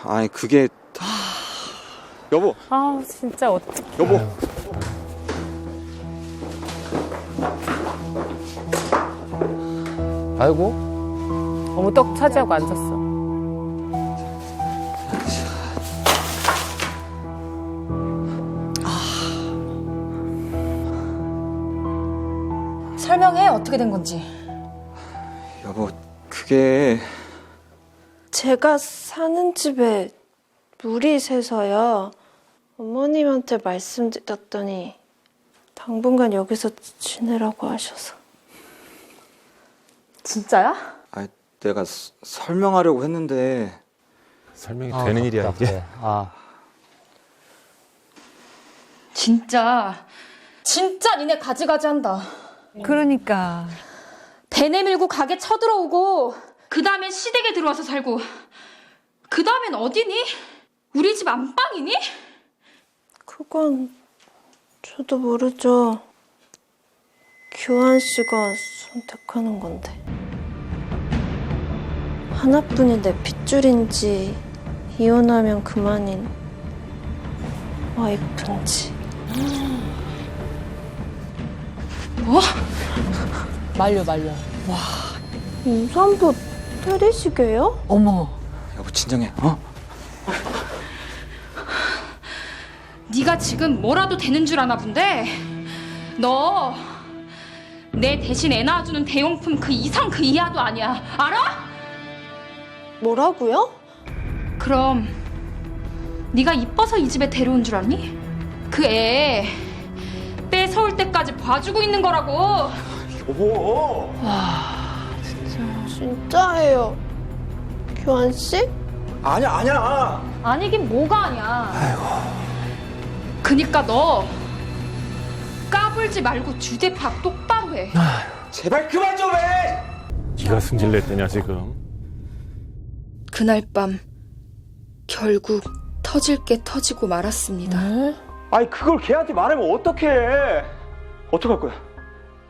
아니 그게 여보. 아 진짜 어떡해. 여보. 아이고. 어머 떡 차지하고 앉았어. 설명해. 어떻게 된 건지. 여보, 그게 제가 사는 집에 물이 새서요. 어머님한테 말씀드렸더니 당분간 여기서 지내라고 하셔서. 진짜야? 아니 내가 설명하려고 했는데 설명이 되는 일이야 이게. 진짜 니네 가지가지 한다. 그러니까. 배 내밀고 가게 쳐들어오고 그 다음엔 시댁에 들어와서 살고 그 다음엔 어디니? 우리 집 안방이니? 그건 저도 모르죠. 규환 씨가 선택하는 건데. 하나뿐인데 핏줄인지 이혼하면 그만인 와이프인지. 뭐? 말려. 와, 임산부 때리시게요? 어머. 여보 진정해. 어? 네가 지금 뭐라도 되는 줄 아나 본데 너 내 대신 애 낳아주는 대용품 그 이상 그 이하도 아니야. 알아? 뭐라고요? 그럼 네가 이뻐서 이 집에 데려온 줄 아니? 그 애 뺏어올 때까지 봐주고 있는 거라고. 여보. 진짜예요. 규환 씨? 아니야. 아니긴 뭐가 아니야. 그니까 너 까불지 말고 주제 파악 똑바로 해. 제발 그만 좀 해. 네가 승질냈더냐 지금. 그날 밤 결국 터질 게 터지고 말았습니다. 아니 그걸 걔한테 말하면 어떡해. 어떡할 거야?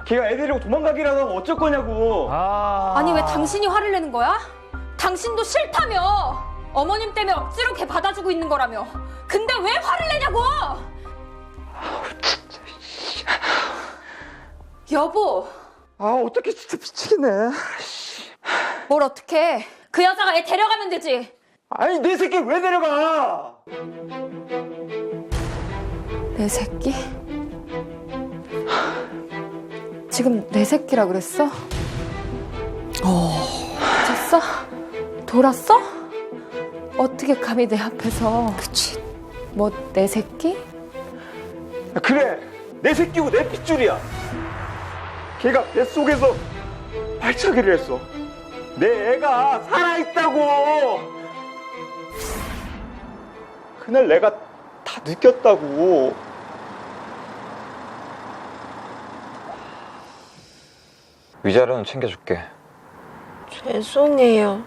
걔가 애 데리고 도망가기라도 하면 어쩔 거냐고. 아니 왜 당신이 화를 내는 거야? 당신도 싫다며. 어머님 때문에 억지로 걔 받아주고 있는 거라며. 근데 왜 화를 내냐고. 여보. 어떡해 진짜 미치겠네. 뭘 어떡해. 그 여자가 애 데려가면 되지. 아니 내 새끼 왜 데려가? 내 새끼? 지금 내 새끼라 그랬어? 미쳤어? 돌았어? 어떻게 감히 내 앞에서. 그치. 뭐 내 새끼? 그래 내 새끼고 내 핏줄이야. 걔가 뱃속에서 발차기를 했어. 내 애가 살아있다고. 그날 내가 다 느꼈다고. 위자료는 챙겨줄게. 죄송해요.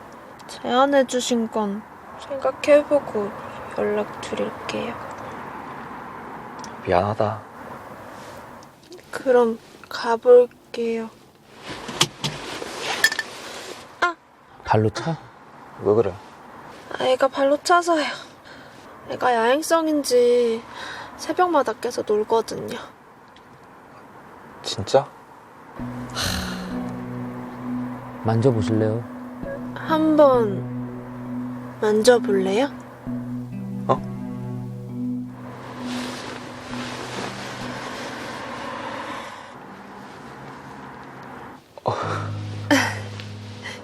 제안해주신 건 생각해보고 연락드릴게요. 미안하다. 그럼 가볼게요. 발로 차? 왜 그래? 애가 발로 차서요. 애가 야행성인지 새벽마다 깨서 놀거든요. 진짜? 만져보실래요? 한번 만져볼래요?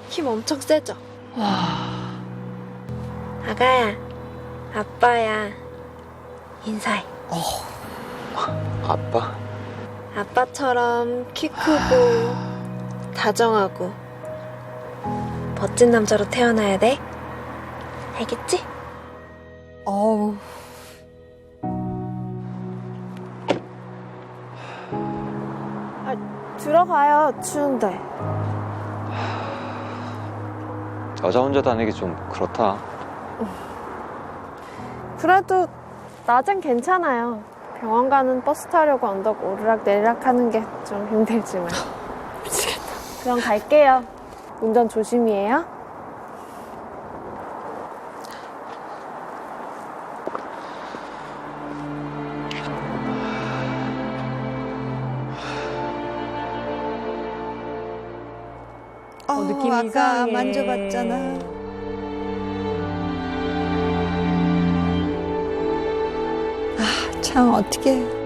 힘 엄청 세죠? 아가야, 아빠야. 인사해. 아빠? 아빠처럼 키 크고 다정하고 멋진 남자로 태어나야 돼. 알겠지? 어우. 들어가요, 추운데. 여자 혼자 다니기 좀 그렇다. 그래도 낮엔 괜찮아요. 병원 가는 버스 타려고 언덕 오르락 내리락 하는 게 좀 힘들지만. 미치겠다. 그럼 갈게요. 운전 조심히 해요. 느낌이 아까 이상해. 만져봤잖아. 아, 참 어떡해.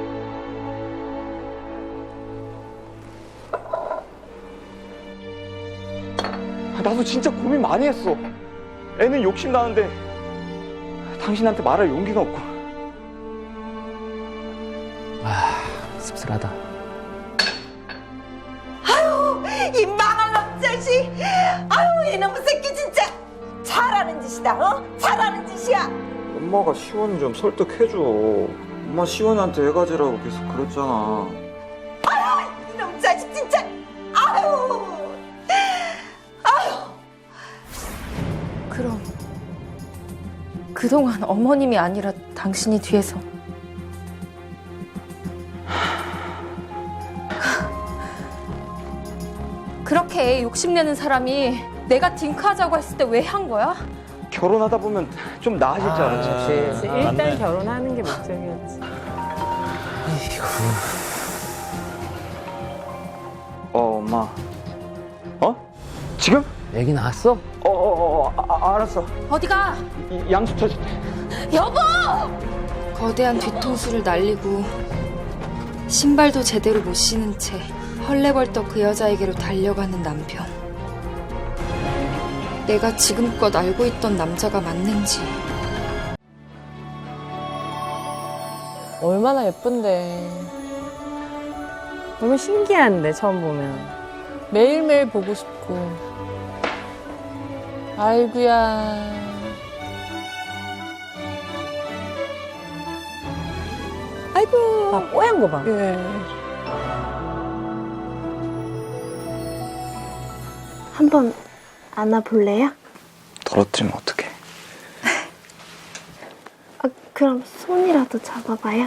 나도 진짜 고민 많이 했어. 애는 욕심 나는데 당신한테 말할 용기가 없고. 씁쓸하다. 아유, 이 망할 놈 자식. 아유, 이놈의 새끼 진짜 잘하는 짓이다. 잘하는 짓이야. 엄마가 시원이 좀 설득해줘. 엄마 시원이한테 애 가지라고 계속 그랬잖아. 아유, 이놈 자식 진짜. 아유. 그럼 그동안 어머님이 아니라 당신이 뒤에서 그렇게 애 욕심내는 사람이 내가 딩크하자고 했을 때 왜 한 거야? 결혼하다 보면 좀 나아질 줄 알았지. 그치. 일단 결혼하는 게 목적이었지. 엄마. 어? 지금? 애기 낳았어? 알았어. 어디가? 양수 터질 때. 여보! 거대한 뒤통수를 날리고 신발도 제대로 못 신은 채 헐레벌떡 그 여자에게로 달려가는 남편. 내가 지금껏 알고 있던 남자가 맞는지. 얼마나 예쁜데. 너무 신기한데, 처음 보면. 매일매일 보고 싶고. 아이고야. 아이고. 아, 뽀얀 거 봐. 예. 한번 안아볼래요? 떨어뜨리면 어떡해. 그럼 손이라도 잡아봐요.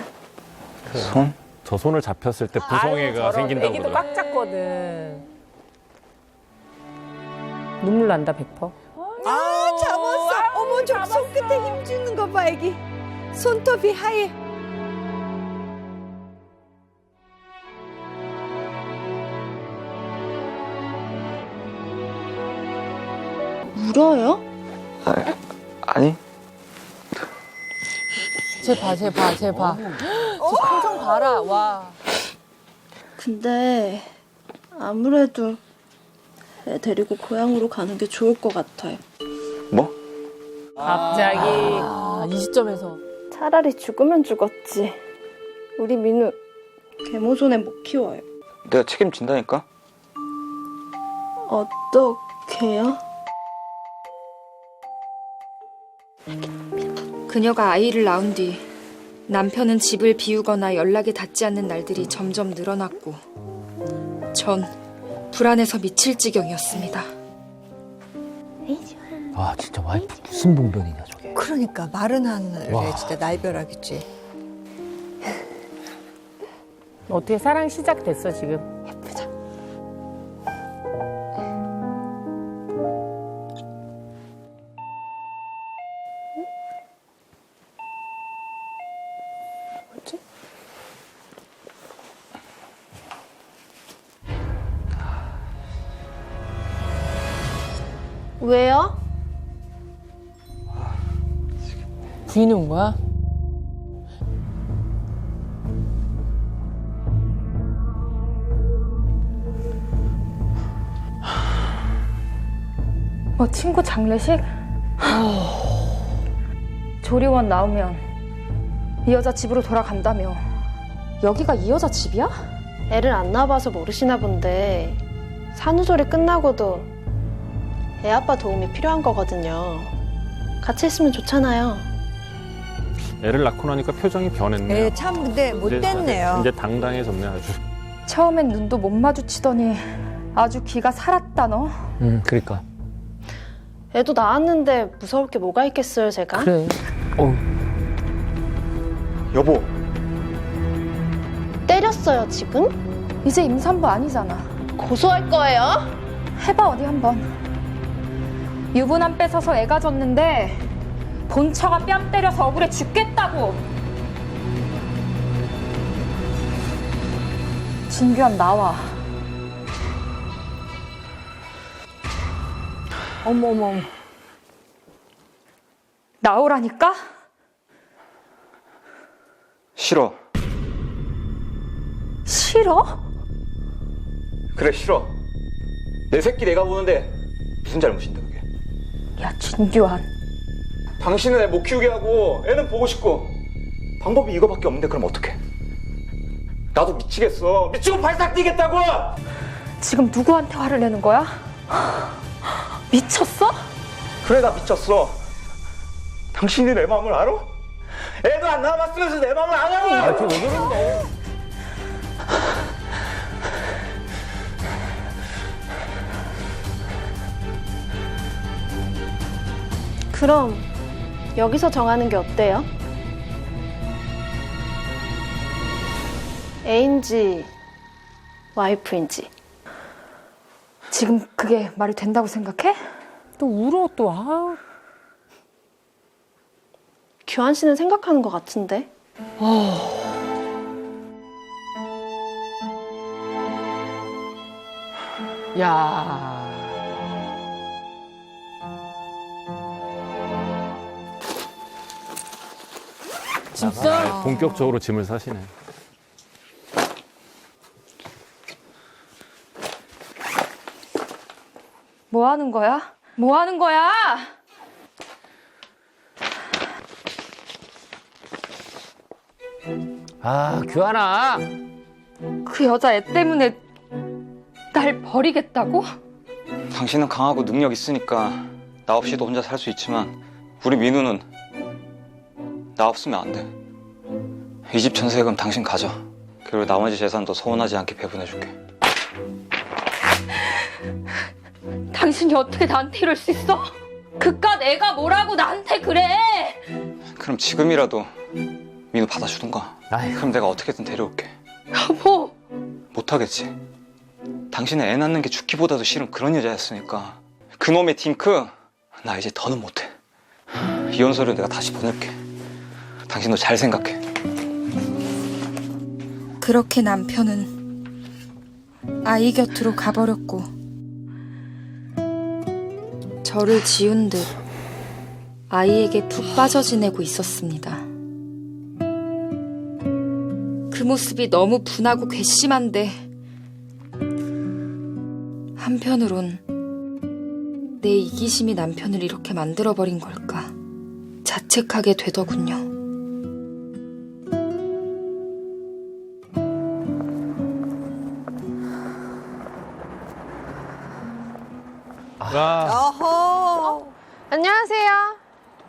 손? 저 손을 잡혔을 때 부성애가 생긴다고 애기도 그러더라고. 꽉 잡거든. 눈물 난다, 100%. 아, 잡았어. 어머, 저 손끝에 힘 주는 거 봐, 애기. 손톱이 하얘. 울어요? 아니. 쟤 봐. 저 표정 봐라, 와. 근데 아무래도 애 데리고 고향으로 가는 게 좋을 것 같아요. 뭐? 갑자기. 이 시점에서. 차라리 죽으면 죽었지. 우리 민우 계모손에 못 키워요. 내가 책임진다니까? 어떻게요? 그녀가 아이를 낳은 뒤 남편은 집을 비우거나 연락이 닿지 않는 날들이 점점 늘어났고 전 불안해서 미칠 지경이었습니다. 와, 진짜 와이프 무슨 봉변이냐, 저게. 그러니까 마른 하늘에 와. 진짜 날벼락이지. 어떻게 사랑 시작됐어, 지금? 예쁘다. 뭐지? 왜요? 부인이 온 거야? 뭐 친구 장례식? 조리원 나오면 이 여자 집으로 돌아간다며. 여기가 이 여자 집이야? 애를 안 낳아봐서 모르시나 본데 산후조리 끝나고도 애 아빠 도움이 필요한 거거든요. 같이 있으면 좋잖아요. 애를 낳고 나니까 표정이 변했네요. 예, 참 근데 못됐네요. 이제 당당해졌네 아주. 처음엔 눈도 못 마주치더니 아주 기가 살았다 너. 그러니까. 애도 낳았는데 무서울 게 뭐가 있겠어요, 제가? 그래. 여보. 때렸어요, 지금? 이제 임산부 아니잖아. 고소할 거예요? 해봐 어디 한번. 유부남 뺏어서 애가 졌는데 본처가 뺨 때려서 억울해 죽겠다고. 진규한 나와. 어머머. 나오라니까? 싫어. 싫어? 그래, 싫어. 내 새끼 내가 보는데 무슨 잘못인데, 그게? 야 진규한. 당신은 애 못 키우게 하고 애는 보고 싶고 방법이 이거밖에 없는데 그럼 어떡해? 나도 미치겠어. 미치고 발싹 뛰겠다고! 지금 누구한테 화를 내는 거야? 미쳤어? 그래, 나 미쳤어. 당신이 내 마음을 알아? 애도 안 낳아봤으면서 내 마음을 안 알아! 아, 쟤왜 그러는데? 그럼 여기서 정하는 게 어때요? 애인지 와이프인지. 지금 그게 말이 된다고 생각해? 또 울어 또. 아. 규환 씨는 생각하는 것 같은데. 야. 진짜? 본격적으로 짐을 싸시네. 뭐 하는 거야? 뭐 하는 거야? 아, 규환아. 그 여자 애 때문에 날 버리겠다고? 당신은 강하고 능력 있으니까 나 없이도 혼자 살 수 있지만 우리 민우는 나 없으면 안 돼. 이 집 전세금 당신 가져. 그리고 나머지 재산도 서운하지 않게 배분해줄게. 당신이 어떻게 나한테 이럴 수 있어? 그깟 애가 뭐라고 나한테 그래? 그럼 지금이라도 민우 받아주든가. 그럼 내가 어떻게든 데려올게. 여보. 못하겠지. 당신은 애 낳는 게 죽기보다도 싫은 그런 여자였으니까. 그놈의 딩크 나 이제 더는 못해. 이혼 서류 내가 다시 보낼게. 당신도 잘 생각해. 그렇게 남편은 아이 곁으로 가버렸고 저를 지운 듯 아이에게 푹 빠져 지내고 있었습니다. 그 모습이 너무 분하고 괘씸한데 한편으론 내 이기심이 남편을 이렇게 만들어버린 걸까 자책하게 되더군요. 어허. 안녕하세요.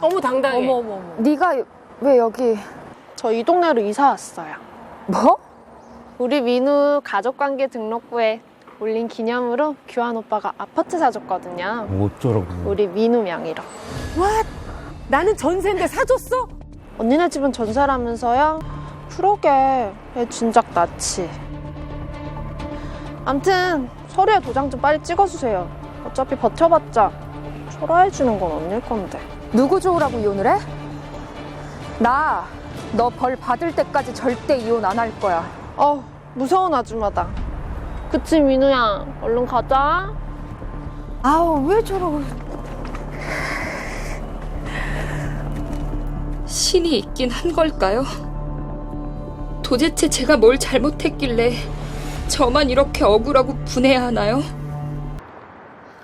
너무 당당해. 어머. 네가 왜 여기? 저 이 동네로 이사 왔어요. 뭐? 우리 민우 가족관계 등록부에 올린 기념으로 규환 오빠가 아파트 사줬거든요. 어쩌라고. 우리 민우 명의로. What? 나는 전세인데 사줬어? 언니네 집은 전세라면서요? 그러게. 애 진작 낳지. 암튼 서류에 도장 좀 빨리 찍어주세요. 어차피 버텨봤자 초라해주는 건 언니일 건데. 누구 좋으라고 이혼을 해? 나 너 벌 받을 때까지 절대 이혼 안 할 거야. 무서운 아줌마다. 그치 민우야, 얼른 가자. 아우 왜 저러고. 신이 있긴 한 걸까요? 도대체 제가 뭘 잘못했길래 저만 이렇게 억울하고 분해야 하나요?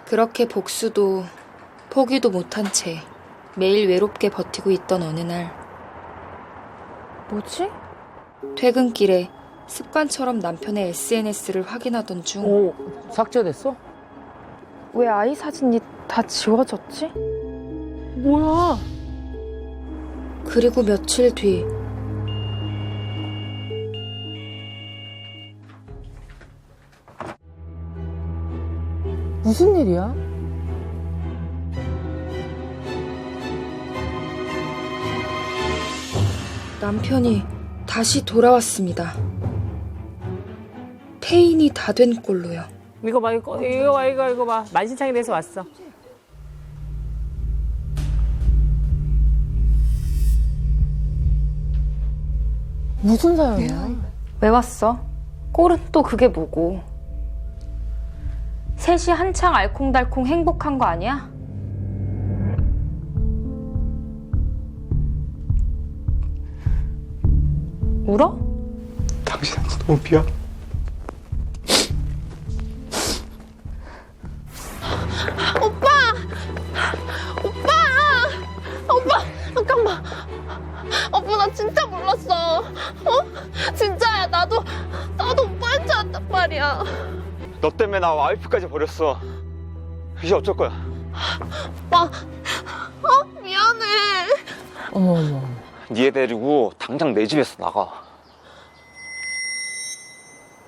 그렇게 복수도 포기도 못한 채 매일 외롭게 버티고 있던 어느 날 뭐지? 퇴근길에 습관처럼 남편의 SNS를 확인하던 중 오, 삭제됐어? 왜 아이 사진이 다 지워졌지? 뭐야? 그리고 며칠 뒤 무슨 일이야? 남편이 다시 돌아왔습니다. 퇴인이 다 된 꼴로요. 이거 봐, 이거 봐. 만신창이 돼서 왔어. 무슨 사연이야? 왜 왔어? 꼴은 또 그게 뭐고? 셋이 한창 알콩달콩 행복한 거 아니야? 울어? 당신한테 너무 미안. 오빠! 잠깐만. 오빠 나 진짜 몰랐어. 진짜야. 나도 오빠인 줄 알았단 말이야. 너 때문에 나 와이프까지 버렸어. 이제 어쩔 거야? 오빠. 미안해. 어머. 니애 데리고 당장 내 집에서 나가.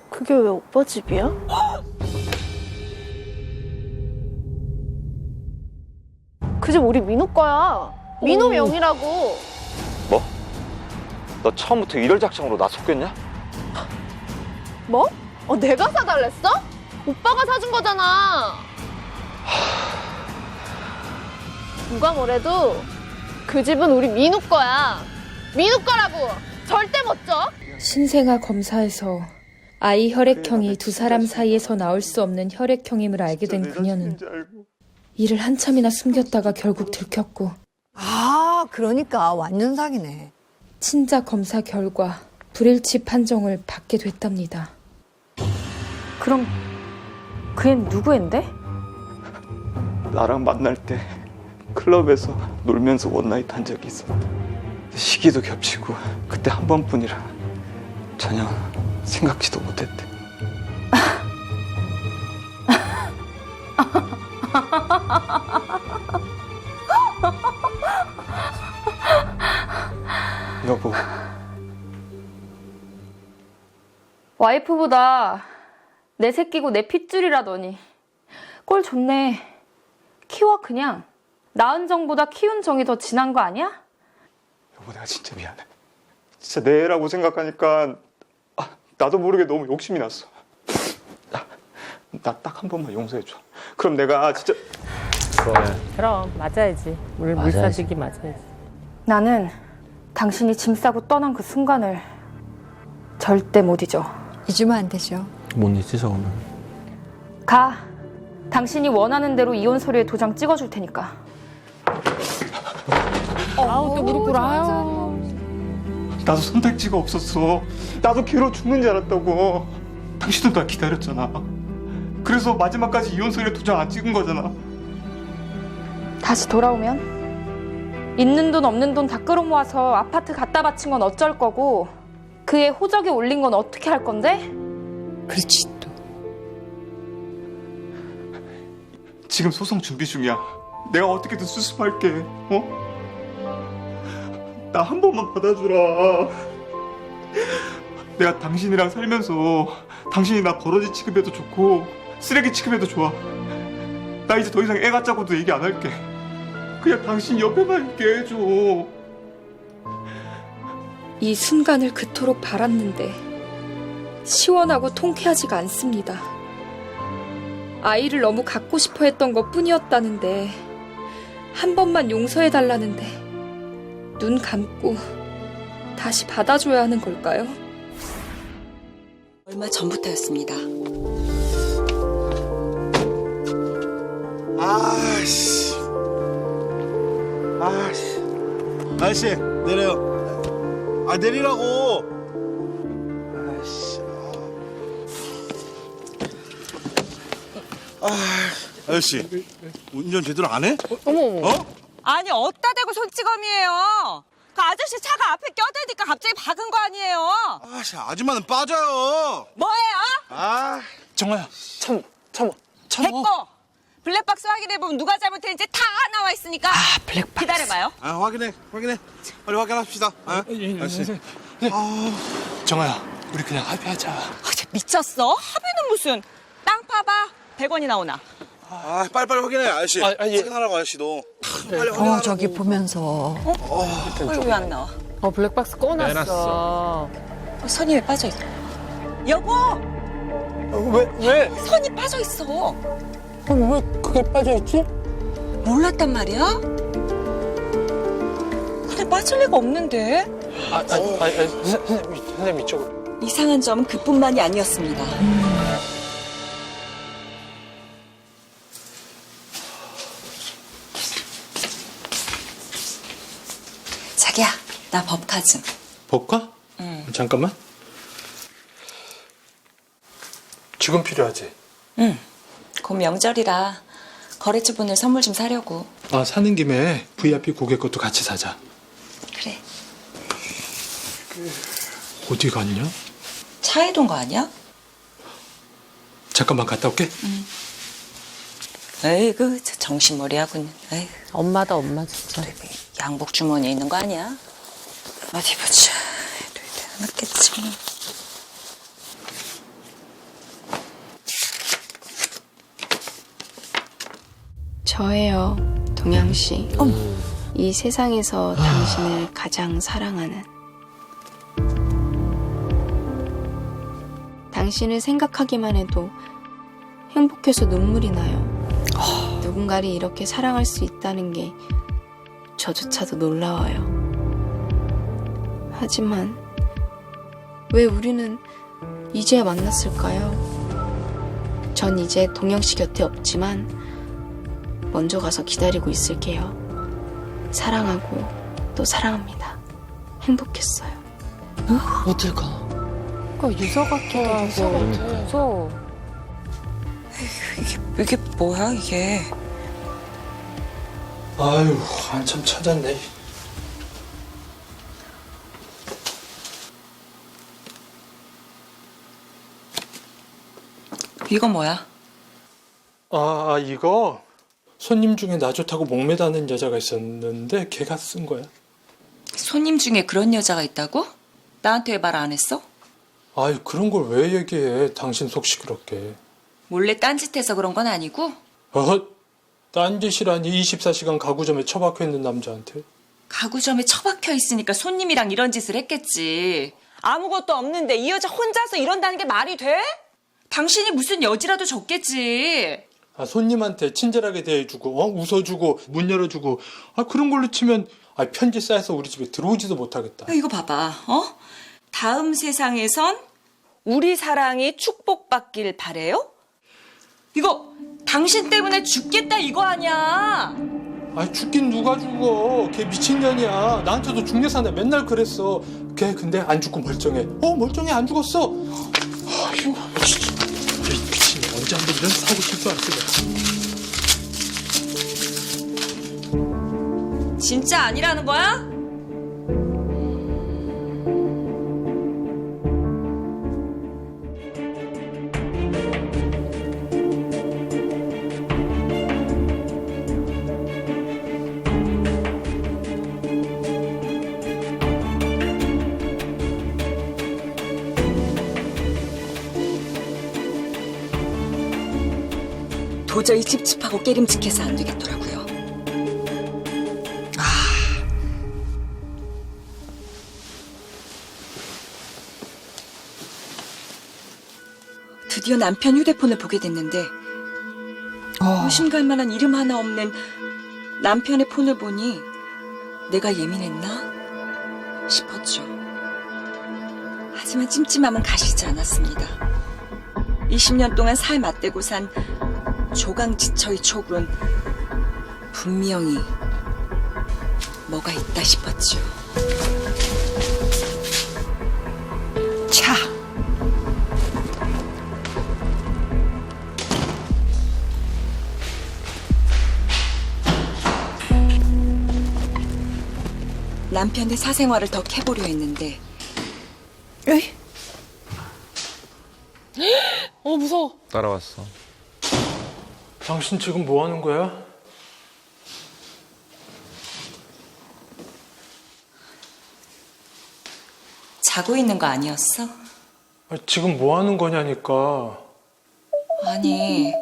그게 왜 오빠 집이야? 그 집 우리 민우 거야. 민우 명이라고. 뭐? 너 처음부터 이럴 작정으로 나 속였냐? 뭐? 내가 사달랬어? 오빠가 사준 거잖아. 누가 뭐래도 그 집은 우리 민우 거야. 민우 거라고. 절대 못 줘. 신생아 검사에서 아이 혈액형이 두 사람 사이에서 나올 수 없는 혈액형임을 알게 된 그녀는 이를 한참이나 숨겼다가 결국 들켰고 그러니까 완전 사기네. 친자 검사 결과 불일치 판정을 받게 됐답니다. 그럼 그 앤 누구 앤데? 나랑 만날 때 클럽에서 놀면서 원나잇 한 적이 있어. 시기도 겹치고 그때 한 번뿐이라 전혀 생각지도 못했대. 여보, 와이프보다 내 새끼고 내 핏줄이라더니 꼴 좋네. 키워 그냥. 낳은 정보다 키운 정이 더 진한 거 아니야? 여보 내가 진짜 미안해. 진짜 내 애라고 생각하니까 나도 모르게 너무 욕심이 났어. 나 딱 한 번만 용서해줘. 그럼 내가 진짜 그럼 맞아야지. 물사지기 맞아야지. 나는 당신이 짐 싸고 떠난 그 순간을 절대 못 잊어. 잊으면 안 되죠. 못 잊지 저거는. 가. 당신이 원하는 대로 이혼 서류에 도장 찍어줄 테니까. 아우 또 무릎 꿇어. 아유. 나도 선택지가 없었어. 나도 걔로 죽는 줄 알았다고. 당신도 나 기다렸잖아. 그래서 마지막까지 이혼 서류에 도장 안 찍은 거잖아. 다시 돌아오면 있는 돈 없는 돈 다 끌어모아서 아파트 갖다 바친 건 어쩔 거고 그 애 호적에 올린 건 어떻게 할 건데? 그렇지 또. 지금 소송 준비 중이야. 내가 어떻게든 수습할게. 나 한 번만 받아주라. 내가 당신이랑 살면서 당신이 나 버러지 취급해도 좋고 쓰레기 취급해도 좋아. 나 이제 더 이상 애 같자고도 얘기 안 할게. 그냥 당신 옆에만 있게 해줘. 이 순간을 그토록 바랐는데 시원하고 통쾌하지가 않습니다. 아이를 너무 갖고 싶어 했던 것 뿐이었다는데 한 번만 용서해달라는데 눈 감고 다시 받아줘야 하는 걸까요? 얼마 전부터였습니다. 아씨. 아저씨 내려요. 내리라고. 아저씨 운전 제대로 안 해? 어머. 아니 어디다 대고 손찌검이에요. 그 아저씨 차가 앞에 껴대니까 갑자기 박은 거 아니에요. 아줌마는 빠져요. 뭐예요? 정아야 참어. 됐고 블랙박스 확인해보면 누가 잘못했는지 다 나와 있으니까 블랙박스 기다려봐요. 확인해 빨리 확인합시다. 아저씨 정아야 우리 그냥 합의하자. 미쳤어? 합의는 무슨. 땅 파봐 100원이 나오나. 빨리 확인해 아저씨. 확인하라고 아저씨도. 빨리 확인하라고. 저기 보면서. 왜 안 나와? 블랙박스 꺼놨어. 선이 왜 빠져있어? 여보! 왜? 선이 빠져있어. 왜 그게 빠져있지? 몰랐단 말이야? 근데 빠질 리가 없는데. 선생님 이쪽으로. 이상한 점은 그뿐만이 아니었습니다. 자기야, 나 법카 좀. 법카? 응. 잠깐만. 지금 필요하지? 응. 곧 명절이라 거래처분을 선물 좀 사려고. 사는 김에 VIP 고객 것도 같이 사자. 그래. 어디 갔냐? 차에 둔 거 아니야? 잠깐만 갔다 올게. 응. 에이구, 저 정신머리하고는. 에이구. 엄마다 엄마 진짜. 양복 주머니에 있는 거 아니야? 어디 보자. 해도 않았겠지. 저예요, 동양 씨. 이 세상에서 당신을 가장 사랑하는. 당신을 생각하기만 해도 행복해서 눈물이 나요. 누군가를 이렇게 사랑할 수 있다는 게 저조차도 놀라워요. 하지만 왜 우리는 이제야 만났을까요? 전 이제 동영 씨 곁에 없지만 먼저 가서 기다리고 있을게요. 사랑하고 또 사랑합니다. 행복했어요. 어딜 가? 유서 같기도 하고. 이게 뭐야 이게? 아유, 한참 찾았네. 이거 뭐야? 이거 손님 중에 나 좋다고 목매다는 여자가 있었는데 걔가 쓴 거야. 손님 중에 그런 여자가 있다고? 나한테 왜 말 안 했어? 아유, 그런 걸 왜 얘기해? 당신 속 시끄럽게. 몰래 딴짓해서 그런 건 아니고? 딴짓이라니 24시간 가구점에 처박혀 있는 남자한테. 가구점에 처박혀 있으니까 손님이랑 이런 짓을 했겠지. 아무것도 없는데 이 여자 혼자서 이런다는 게 말이 돼? 당신이 무슨 여지라도 줬겠지. 손님한테 친절하게 대해주고 웃어주고 문 열어주고 그런 걸로 치면 편지 쌓여서 우리 집에 들어오지도 못하겠다. 이거 봐봐. 다음 세상에선 우리 사랑이 축복받길 바래요? 이거 당신 때문에 죽겠다 이거 아니야. 죽긴 누가 죽어. 걔 미친년이야. 나한테도 죽내사네 맨날 그랬어. 걔 근데 안 죽고 멀쩡해. 멀쩡해 안 죽었어. 아이고 진짜 미친. 언제 한번 이런 사고 칠 줄 알았어. 진짜 아니라는 거야? 도저히 찝찝하고 깨림직해서 안 되겠더라고요. 드디어 남편 휴대폰을 보게 됐는데 의심갈 만한 이름 하나 없는 남편의 폰을 보니 내가 예민했나 싶었죠. 하지만 찜찜함은 가시지 않았습니다. 20년 동안 살 맞대고 산 조강지처의 촉은 분명히 뭐가 있다 싶었죠. 차! 남편의 사생활을 더 캐보려 했는데 무서워. 따라왔어. 당신 지금 뭐 하는 거야? 자고 있는 거 아니었어? 지금 뭐 하는 거냐니까. 아니,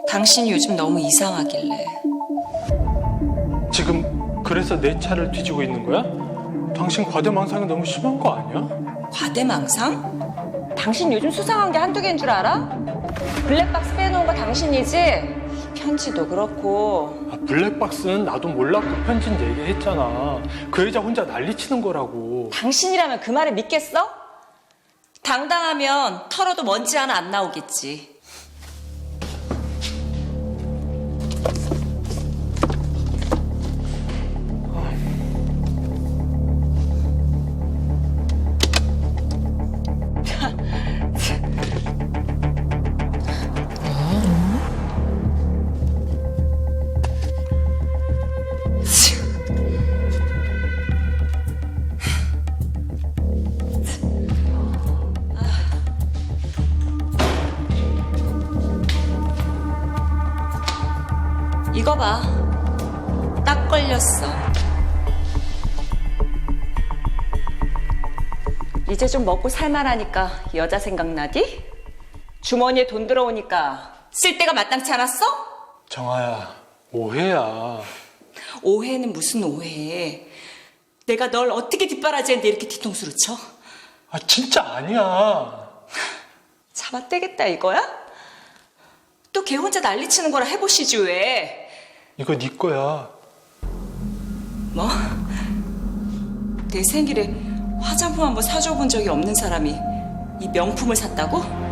당신이 요즘 너무 이상하길래. 지금 그래서 내 차를 뒤지고 있는 거야? 당신 과대망상이 너무 심한 거 아니야? 과대망상? 당신 요즘 수상한 게 한두 개인 줄 알아? 블랙박스 빼놓은 거 당신이지? 편지도 그렇고. 블랙박스는 나도 몰랐고 편지는 얘기했잖아. 그 여자 혼자 난리치는 거라고. 당신이라면 그 말을 믿겠어? 당당하면 털어도 먼지 하나 안 나오겠지. 이거 봐. 딱 걸렸어. 이제 좀 먹고 살만하니까 여자 생각나디? 주머니에 돈 들어오니까 쓸 데가 마땅치 않았어? 정아야, 오해야. 오해는 무슨 오해? 내가 널 어떻게 뒷바라지했는데 이렇게 뒤통수를 쳐? 아, 진짜 아니야. 잡아떼겠다 이거야? 또 걔 혼자 난리치는 거라 해보시지 왜? 이거 네 거야. 뭐? 내 생일에 화장품 한번 사줘본 적이 없는 사람이 이 명품을 샀다고?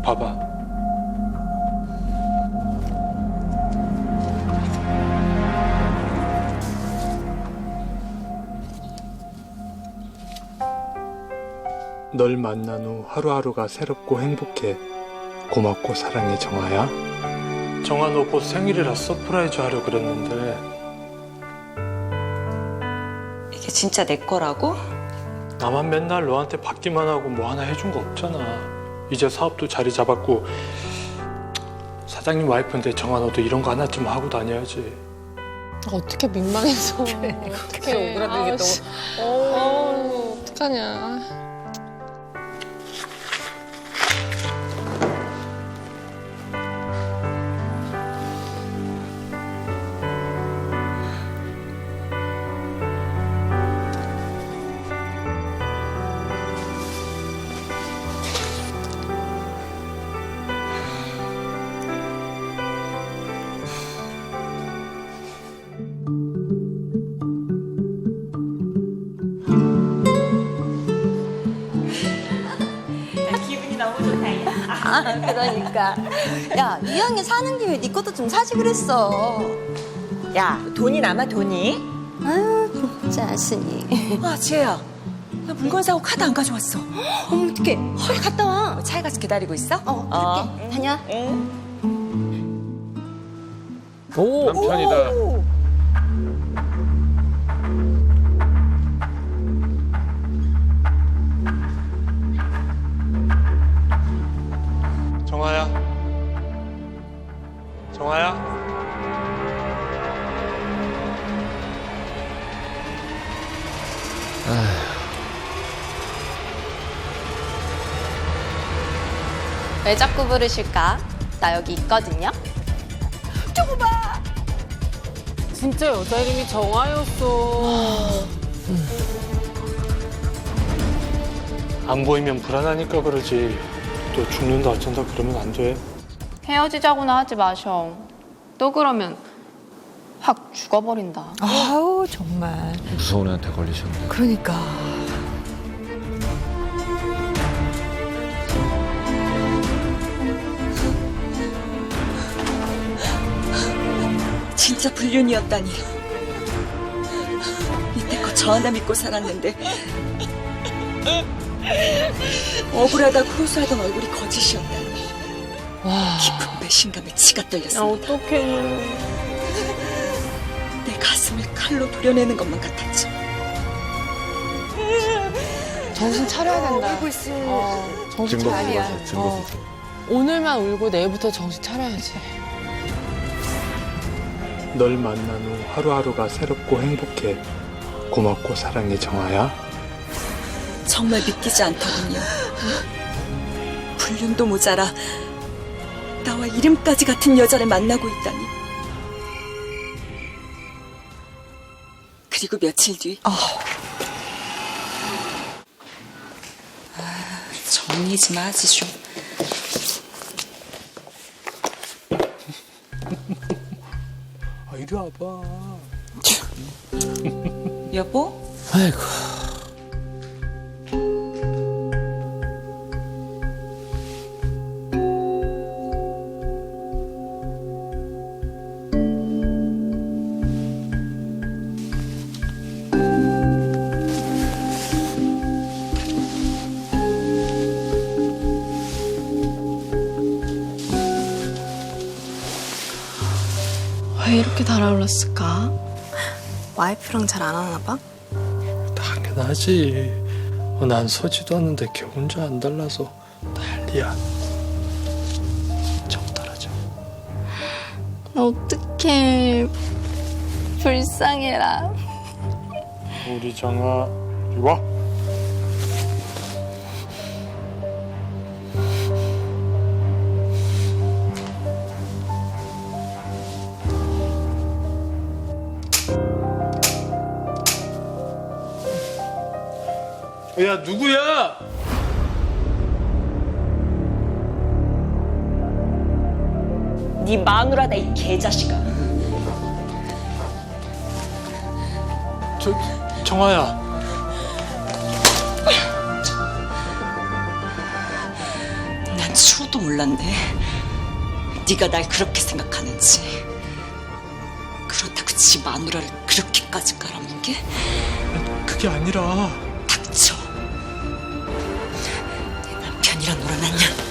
봐봐. 널 만난 후 하루하루가 새롭고 행복해. 고맙고 사랑해, 정아야. 정아, 너 곧 생일이라 서프라이즈 하려고 그랬는데 이게 진짜 내 거라고? 나만 맨날 너한테 받기만 하고 뭐 하나 해준 거 없잖아. 이제 사업도 자리 잡았고 사장님 와이프인데 정아, 너도 이런 거 하나쯤 하고 다녀야지. 어떻게 민망해서. 어떻게 오그라들겠다고. 어떡하냐. 그러니까. 야, 이왕에 사는 김에 네 것도 좀 사지 그랬어. 야, 돈이 남아, 돈이? 아유, 진짜 아스니. 아, 지혜야. 나 물건 사고 카드 안 가져왔어. 어머, 어떡해. 빨리 갔다 와. 차에 가서 기다리고 있어? 그럴게. 다녀와. 오, 남편이다. 정아야. 정아야. 왜 자꾸 부르실까? 나 여기 있거든요. 저거 봐. 진짜 여자 이름이 정아였어. 안 보이면 불안하니까 그러지. 또 죽는다 어쩐다 그러면 안 돼. 헤어지자고나 하지 마셔. 또 그러면 확 죽어버린다. 아우, 정말. 무서운 애한테 걸리셨네. 그러니까. 진짜 불륜이었다니. 이때껏 저 하나 믿고 살았는데 억울하다고 호소하던 얼굴이 거짓이었다니. 깊은 배신감에 치가 떨렸습니다. 어떡해. 내 가슴을 칼로 도려내는 것만 같았죠. 정신 차려야 된다. 울고 있어. 정신 증거 차려야 부족하죠, 증거 부족. 오늘만 울고 내일부터 정신 차려야지. 널 만난 후 하루하루가 새롭고 행복해. 고맙고 사랑해, 정아야. 정말 믿기지 않더군요. 불륜도 모자라 나와 이름까지 같은 여자를 만나고 있다니. 그리고 며칠 뒤 정리 좀 하지 좀. 아, 이리 와봐. 여보? 아이고. 왜 이렇게 달아올랐을까? 와이프랑 잘 안 하나 봐? 당연하지. 난 서지도 않는데 걔 혼자 안 달라서 난리야. 적당하죠. 어떡해. 불쌍해라. 우리 정아, 이리 와. 야, 누구야? 네 마누라다, 이 개자식아. 정아야. 난 추호도 몰랐네. 네가 날 그렇게 생각하는지. 그렇다고 지 마누라를 그렇게까지 깔아먹는 게? 그게 아니라. 닥쳐. 내 남편이랑 놀아났냐?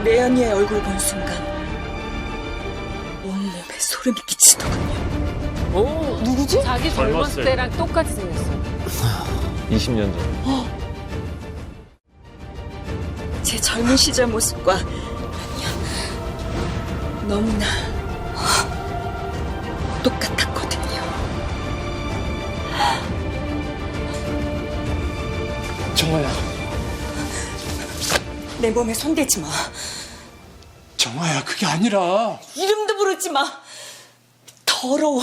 내 언니의 얼굴 본 순간 온몸에 소름이 끼치더군요. 오, 누구지? 자기 젊었을 때랑 똑같이 생겼어. 20년 전. 제 젊은 시절 모습과 너무나 똑같았거든요. 정아야. 내 몸에 손대지 마. 정아야, 그게 아니라. 이름도 부르지 마. 더러워.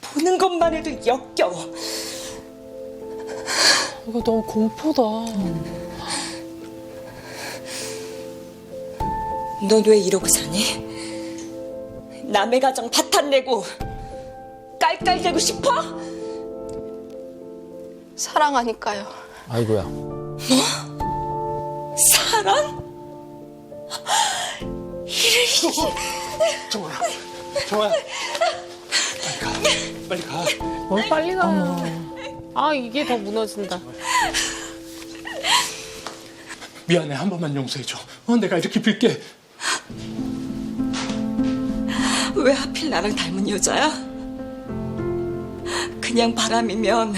보는 것만 해도 역겨워. 이거 너무 공포다. 넌 왜 이러고 사니? 남의 가정 파탄내고 깔깔대고 싶어? 사랑하니까요. 아이고야. 뭐? 사랑? 정아야. 빨리 가. 빨리 가. 아, 이게 더 무너진다. 미안해, 한 번만 용서해줘. 내가 이렇게 빌게. 왜 하필 나랑 닮은 여자야? 그냥 바람이면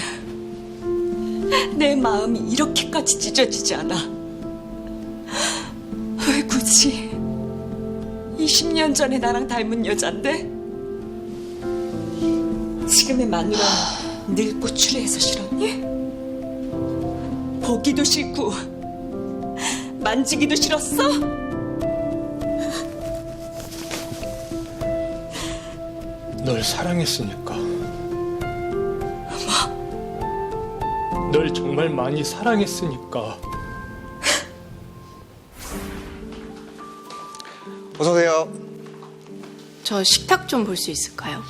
내 마음이 이렇게까지 찢어지지 않아. 왜 굳이 20년 전에 나랑 닮은 여잔데 지금의 마누라는 늙고 추리해서 싫었니? 보기도 싫고 만지기도 싫었어? 널 사랑했으니까. 널 정말 많이 사랑했으니까. 어서 오세요. 저 식탁 좀 볼 수 있을까요?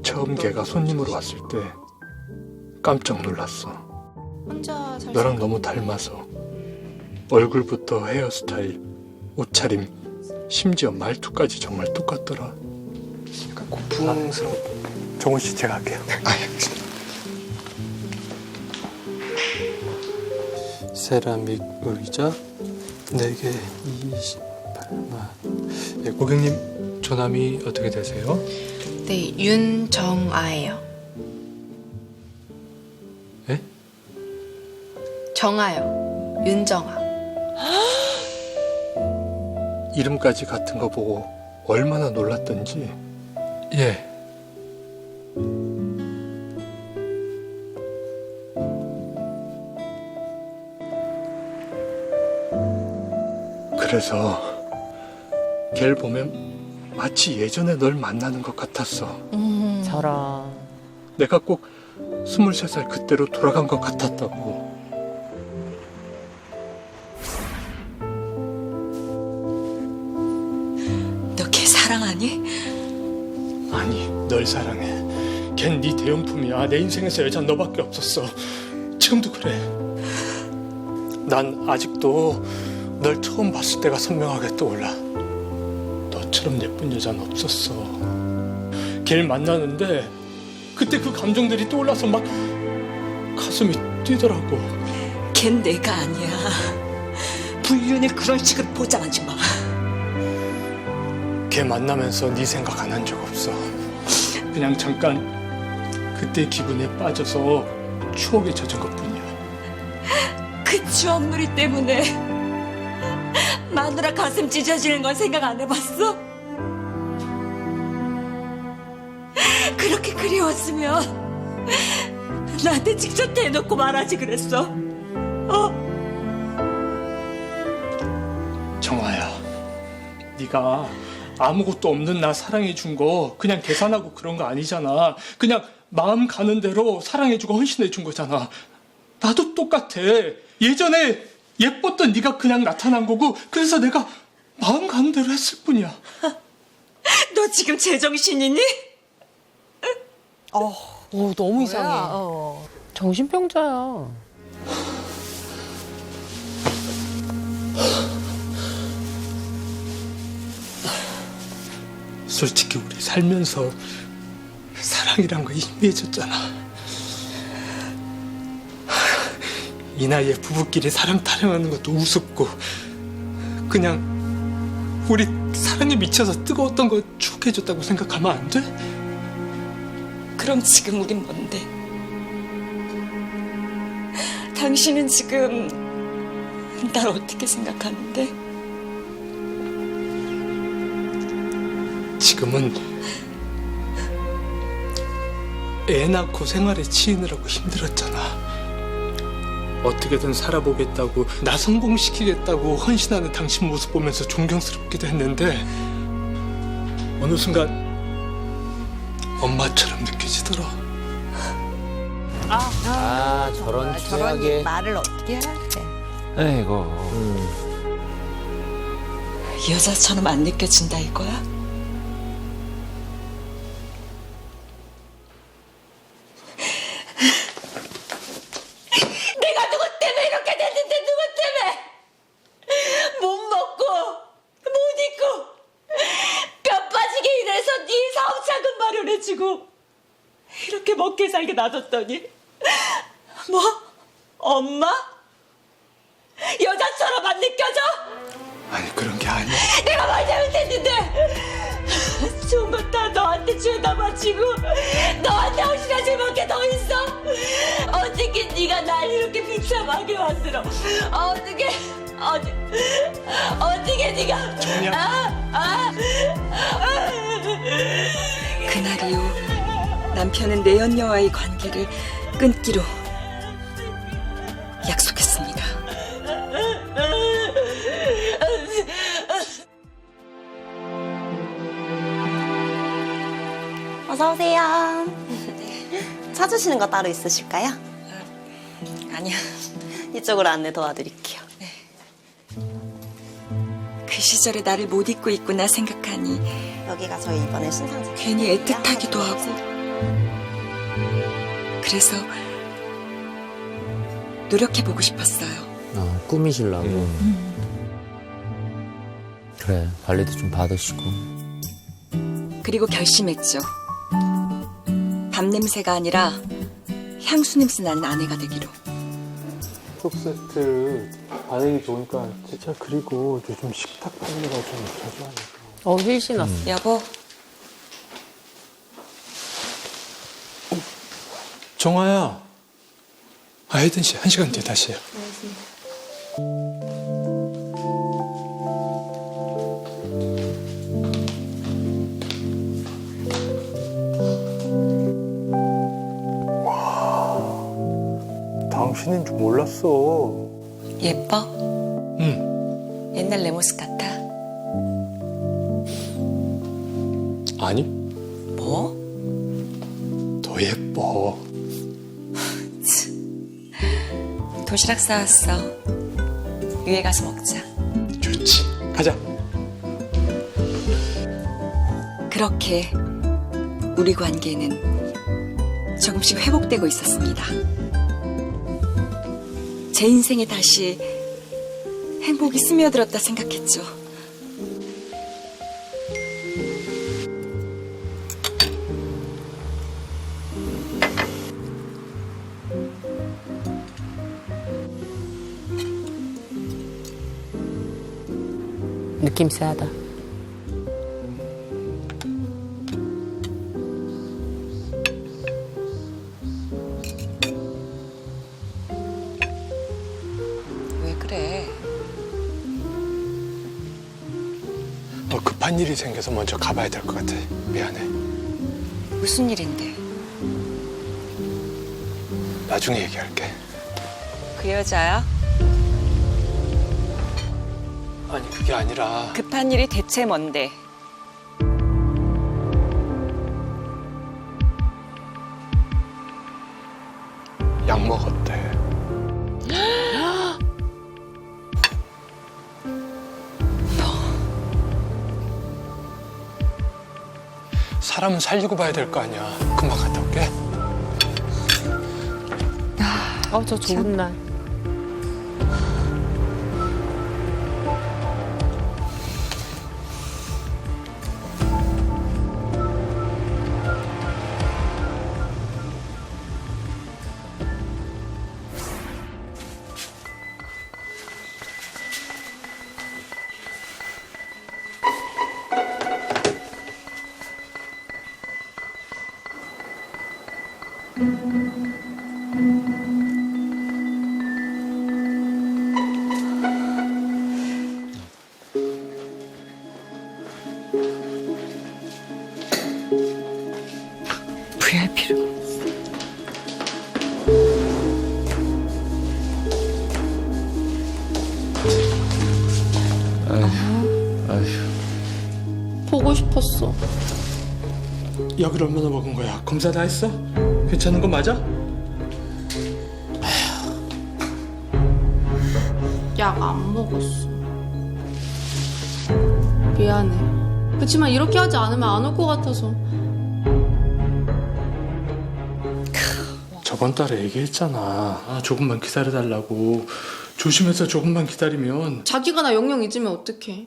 처음 걔가 손님으로 왔을 때 깜짝 놀랐어. 혼자 살 너랑 너무 닮아서. 얼굴부터 헤어스타일, 옷차림, 심지어 말투까지 정말 똑같더라. 약간 고풍스러운. 정훈 씨, 제가 할게요. 세라믹 의자 4개 28만. 네, 고객님 조남이 어떻게 되세요? 네, 윤정아예요. 네? 정아요. 윤정아. 이름까지 같은 거 보고 얼마나 놀랐던지. 예. 그래서 걔를 보면 마치 예전에 널 만나는 것 같았어. 저런. 내가 꼭 23살 그때로 돌아간 것 같았다고. 너 걔 사랑하니? 아니, 널 사랑해. 걘 네 대용품이야. 내 인생에서 여잔 너밖에 없었어. 지금도 그래. 난 아직도 널 처음 봤을 때가 선명하게 떠올라. 너처럼 예쁜 여자는 없었어. 걔를 만나는데 그때 그 감정들이 떠올라서 막 가슴이 뛰더라고. 걘 내가 아니야. 불륜을 그런 식으로 보장하지 마. 걔 만나면서 네 생각 안 한 적 없어. 그냥 잠깐 그때 기분에 빠져서 추억에 젖은 것뿐이야. 그 추억놀이 때문에 마누라 가슴 찢어지는 건 생각 안 해봤어? 그렇게 그리웠으면 나한테 직접 대놓고 말하지 그랬어. 정아야, 네가 아무것도 없는 나 사랑해 준 거 그냥 계산하고 그런 거 아니잖아. 그냥 마음 가는 대로 사랑해주고 헌신해준 거잖아. 나도 똑같아. 예전에 예뻤던 네가 그냥 나타난 거고 그래서 내가 마음 가는 대로 했을 뿐이야. 너 지금 제정신이니? 오, 너무 이상해. 정신병자야. 솔직히 우리 살면서 사랑이란 거 희미해졌잖아. 이 나이에 부부끼리 사랑 타령하는 것도 우습고 그냥 우리 사랑에 미쳐서 뜨거웠던 거 추억해줬다고 생각하면 안 돼? 그럼 지금 우린 뭔데? 당신은 지금 날 어떻게 생각하는데? 지금은 애 낳고 생활에 치이느라고 힘들었잖아. 어떻게든 살아보겠다고 나 성공시키겠다고 헌신하는 당신 모습 보면서 존경스럽기도 했는데 어느 순간 엄마처럼 느껴지더라. 저런 저런 말을 어떻게 해야 돼? 에이고. 여자처럼 안 느껴진다 이거야? 내가 누구 때문에 이렇게 됐는데 누구 때문에 못 먹고 못 입고 뼈 빠지게 일해서 네 사업자금 마련해주고 이렇게 먹게 살게 놔뒀더니 뭐? 엄마? 여자처럼 안 느껴져? 아니 그런 게 아니야. 내가 뭘 잘못했는데 좋은 거 다 너한테 죄다 바치고 너한테 확실하지 못게 더 있어? 어떻게 네가 날 이렇게 비참하게 만들어? 어떻게 네가 그날 이후 남편은 내연녀와의 관계를 끊기로 약속했습니다. 어서 오세요. 사주시는 거 따로 있으실까요? 아니야. 이쪽으로 안내 도와드릴게요. 그 시절에 나를 못 잊고 있구나 생각하니 여기가 저희 이번에 신상 괜히 애틋하기도 하고 그래서 노력해보고 싶었어요. 꾸미시려고. 그래, 관리도 좀 받으시고. 그리고 결심했죠. 밤냄새가 아니라 향수 냄새 나는 아내가 되기로. 세트 반응이 좋으니까 진짜. 그리고 요즘 식탁 판매가 좀 자주 하니까. 힐씨 났어. 여보. 정화야. 혜든 씨 1시간 뒤에 다시 해요. 당신인 줄 몰랐어. 예뻐? 응. 옛날 내 모습 같아? 아니. 뭐? 더 예뻐. 도시락 싸왔어. 위에 가서 먹자. 좋지. 가자. 그렇게 우리 관계는 조금씩 회복되고 있었습니다. 제 인생에 다시 행복이 스며들었다 생각했죠. 느낌 세하다. 왜 그래? 급한 일이 생겨서 먼저 가봐야 될 것 같아. 미안해. 무슨 일인데? 나중에 얘기할게. 그 여자야? 아니 그게 아니라 급한 일이 대체 뭔데? 사람은 살리고 봐야 될 거 아니야. 금방 갔다 올게. 저 좋은 날. VIP로. 보고 싶었어. 약을 얼마나 먹은 거야? 검사 다 했어? 괜찮은 거 맞아? 약 안 먹었어. 미안해. 그치만 이렇게 하지 않으면 안 올 것 같아서. 저번 달에 얘기했잖아. 조금만 기다려달라고. 조심해서 조금만 기다리면. 자기가 나 영영 잊으면 어떡해.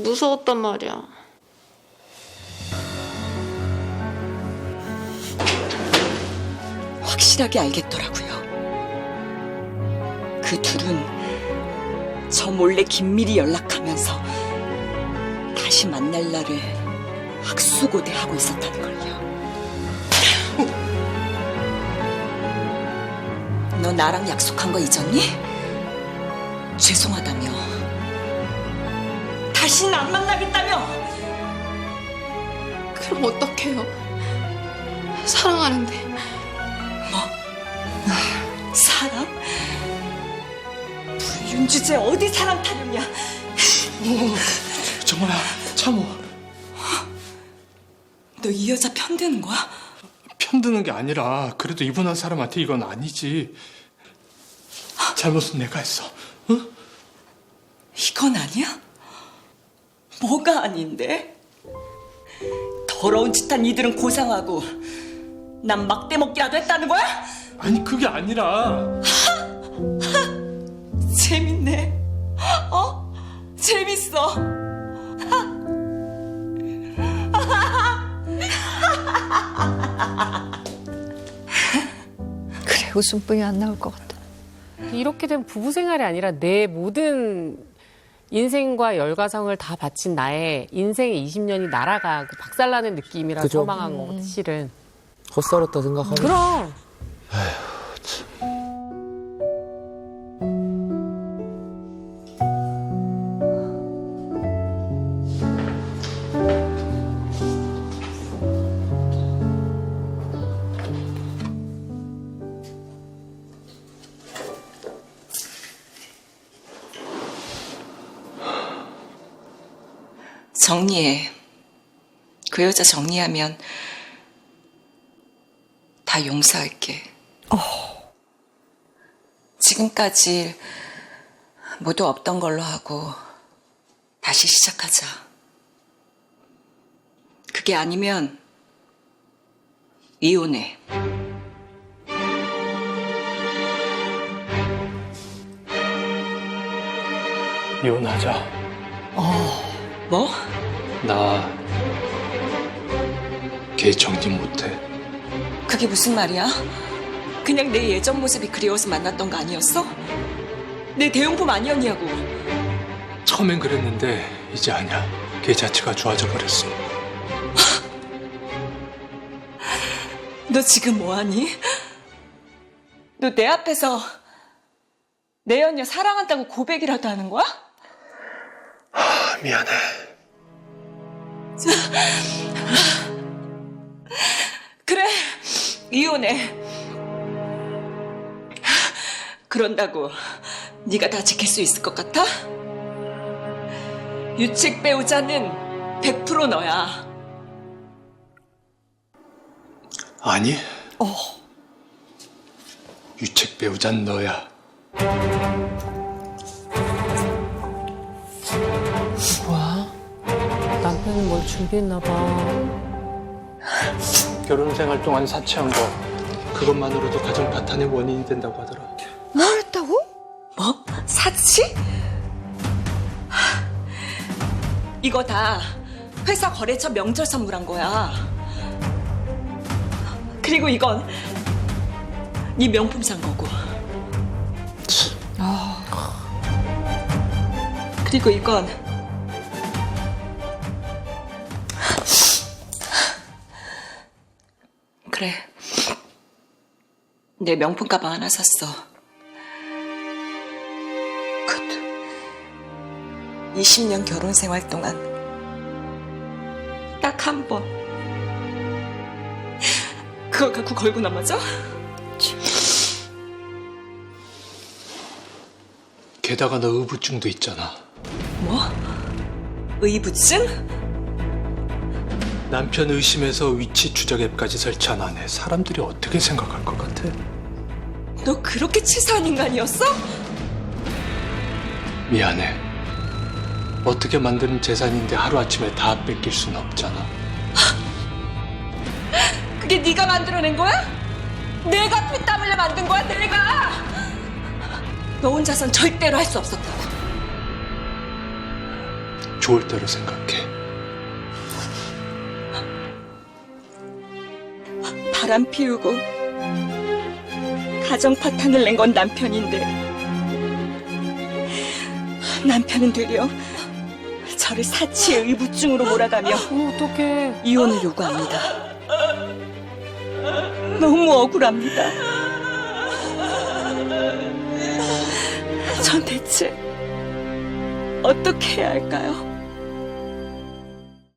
무서웠단 말이야. 확실하게 알겠더라고요. 그 둘은 저 몰래 긴밀히 연락하면서 다시 만날 날을 학수고대하고 있었다는 걸요. 너 나랑 약속한 거 잊었니? 죄송하다며. 다시는 안 만나겠다며. 그럼 어떡해요? 사랑하는데. 뭐? 사랑? 불륜 주제에 어디 사랑 타령이야? 정말아, 참어. 너 이 여자 편드는 거야? 편드는 게 아니라 그래도 이분한 사람한테 이건 아니지. 잘못은 내가 했어. 응? 이건 아니야? 뭐가 아닌데? 더러운 짓 한 이들은 고상하고 난 막대 먹기라도 했다는 거야? 아니 그게 아니라. 재밌네. 재밌어. 그래, 웃음뿐이 안 나올 것 같다. 이렇게 된 부부 생활이 아니라 내 모든 인생과 열과성을 다 바친 나의 인생의 20년이 날아가고 박살나는 느낌이라 그죠. 서망한 거거든, 실은. 헛살았다 생각하면. 그럼. 정리해. 그 여자 정리하면 다 용서할게. 지금까지 모두 없던 걸로 하고 다시 시작하자. 그게 아니면 이혼해. 이혼하자. 뭐? 나 걔 정리 못해. 그게 무슨 말이야? 그냥 내 예전 모습이 그리워서 만났던 거 아니었어? 내 대용품 아니었냐고. 처음엔 그랬는데 이제 아니야. 걔 자체가 좋아져 버렸어. 너 지금 뭐하니? 너 내 앞에서 내 연녀 사랑한다고 고백이라도 하는 거야? 미안해. 그래, 이혼해. 그런다고 네가 다 지킬 수 있을 것 같아? 유책 배우자는 100% 너야. 아니. 유책 배우자는 너야. 뭐야? 난 남편은 뭘 준비했나 봐. 결혼 생활 동안 사치한 거 그것만으로도 가정 파탄의 원인이 된다고 하더라. 뭘 했다고? 뭐? 사치? 이거 다 회사 거래처 명절 선물한 거야. 그리고 이건 네 명품 산 거고. 그리고 이건 그래, 내 명품 가방 하나 샀어. 그것도 20년 결혼 생활 동안 딱 한 번. 그걸 갖고 걸고 넘어져? 게다가 너 의부증도 있잖아. 뭐? 의부증? 남편 의심해서 위치 추적 앱까지 설치한 아내. 사람들이 어떻게 생각할 것 같아? 너 그렇게 치사한 인간이었어? 미안해. 어떻게 만든 재산인데 하루아침에 다 뺏길 수는 없잖아. 그게 네가 만들어낸 거야? 내가 피땀 흘려 만든 거야, 내가! 너 혼자선 절대로 할 수 없었다고. 좋을 대로 생각해. 바람 피우고 가정 파탄을 낸 건 남편인데 남편은 되려 저를 사치의 의부증으로 몰아가며 어떡해. 이혼을 요구합니다. 너무 억울합니다. 전 대체 어떻게 해야 할까요?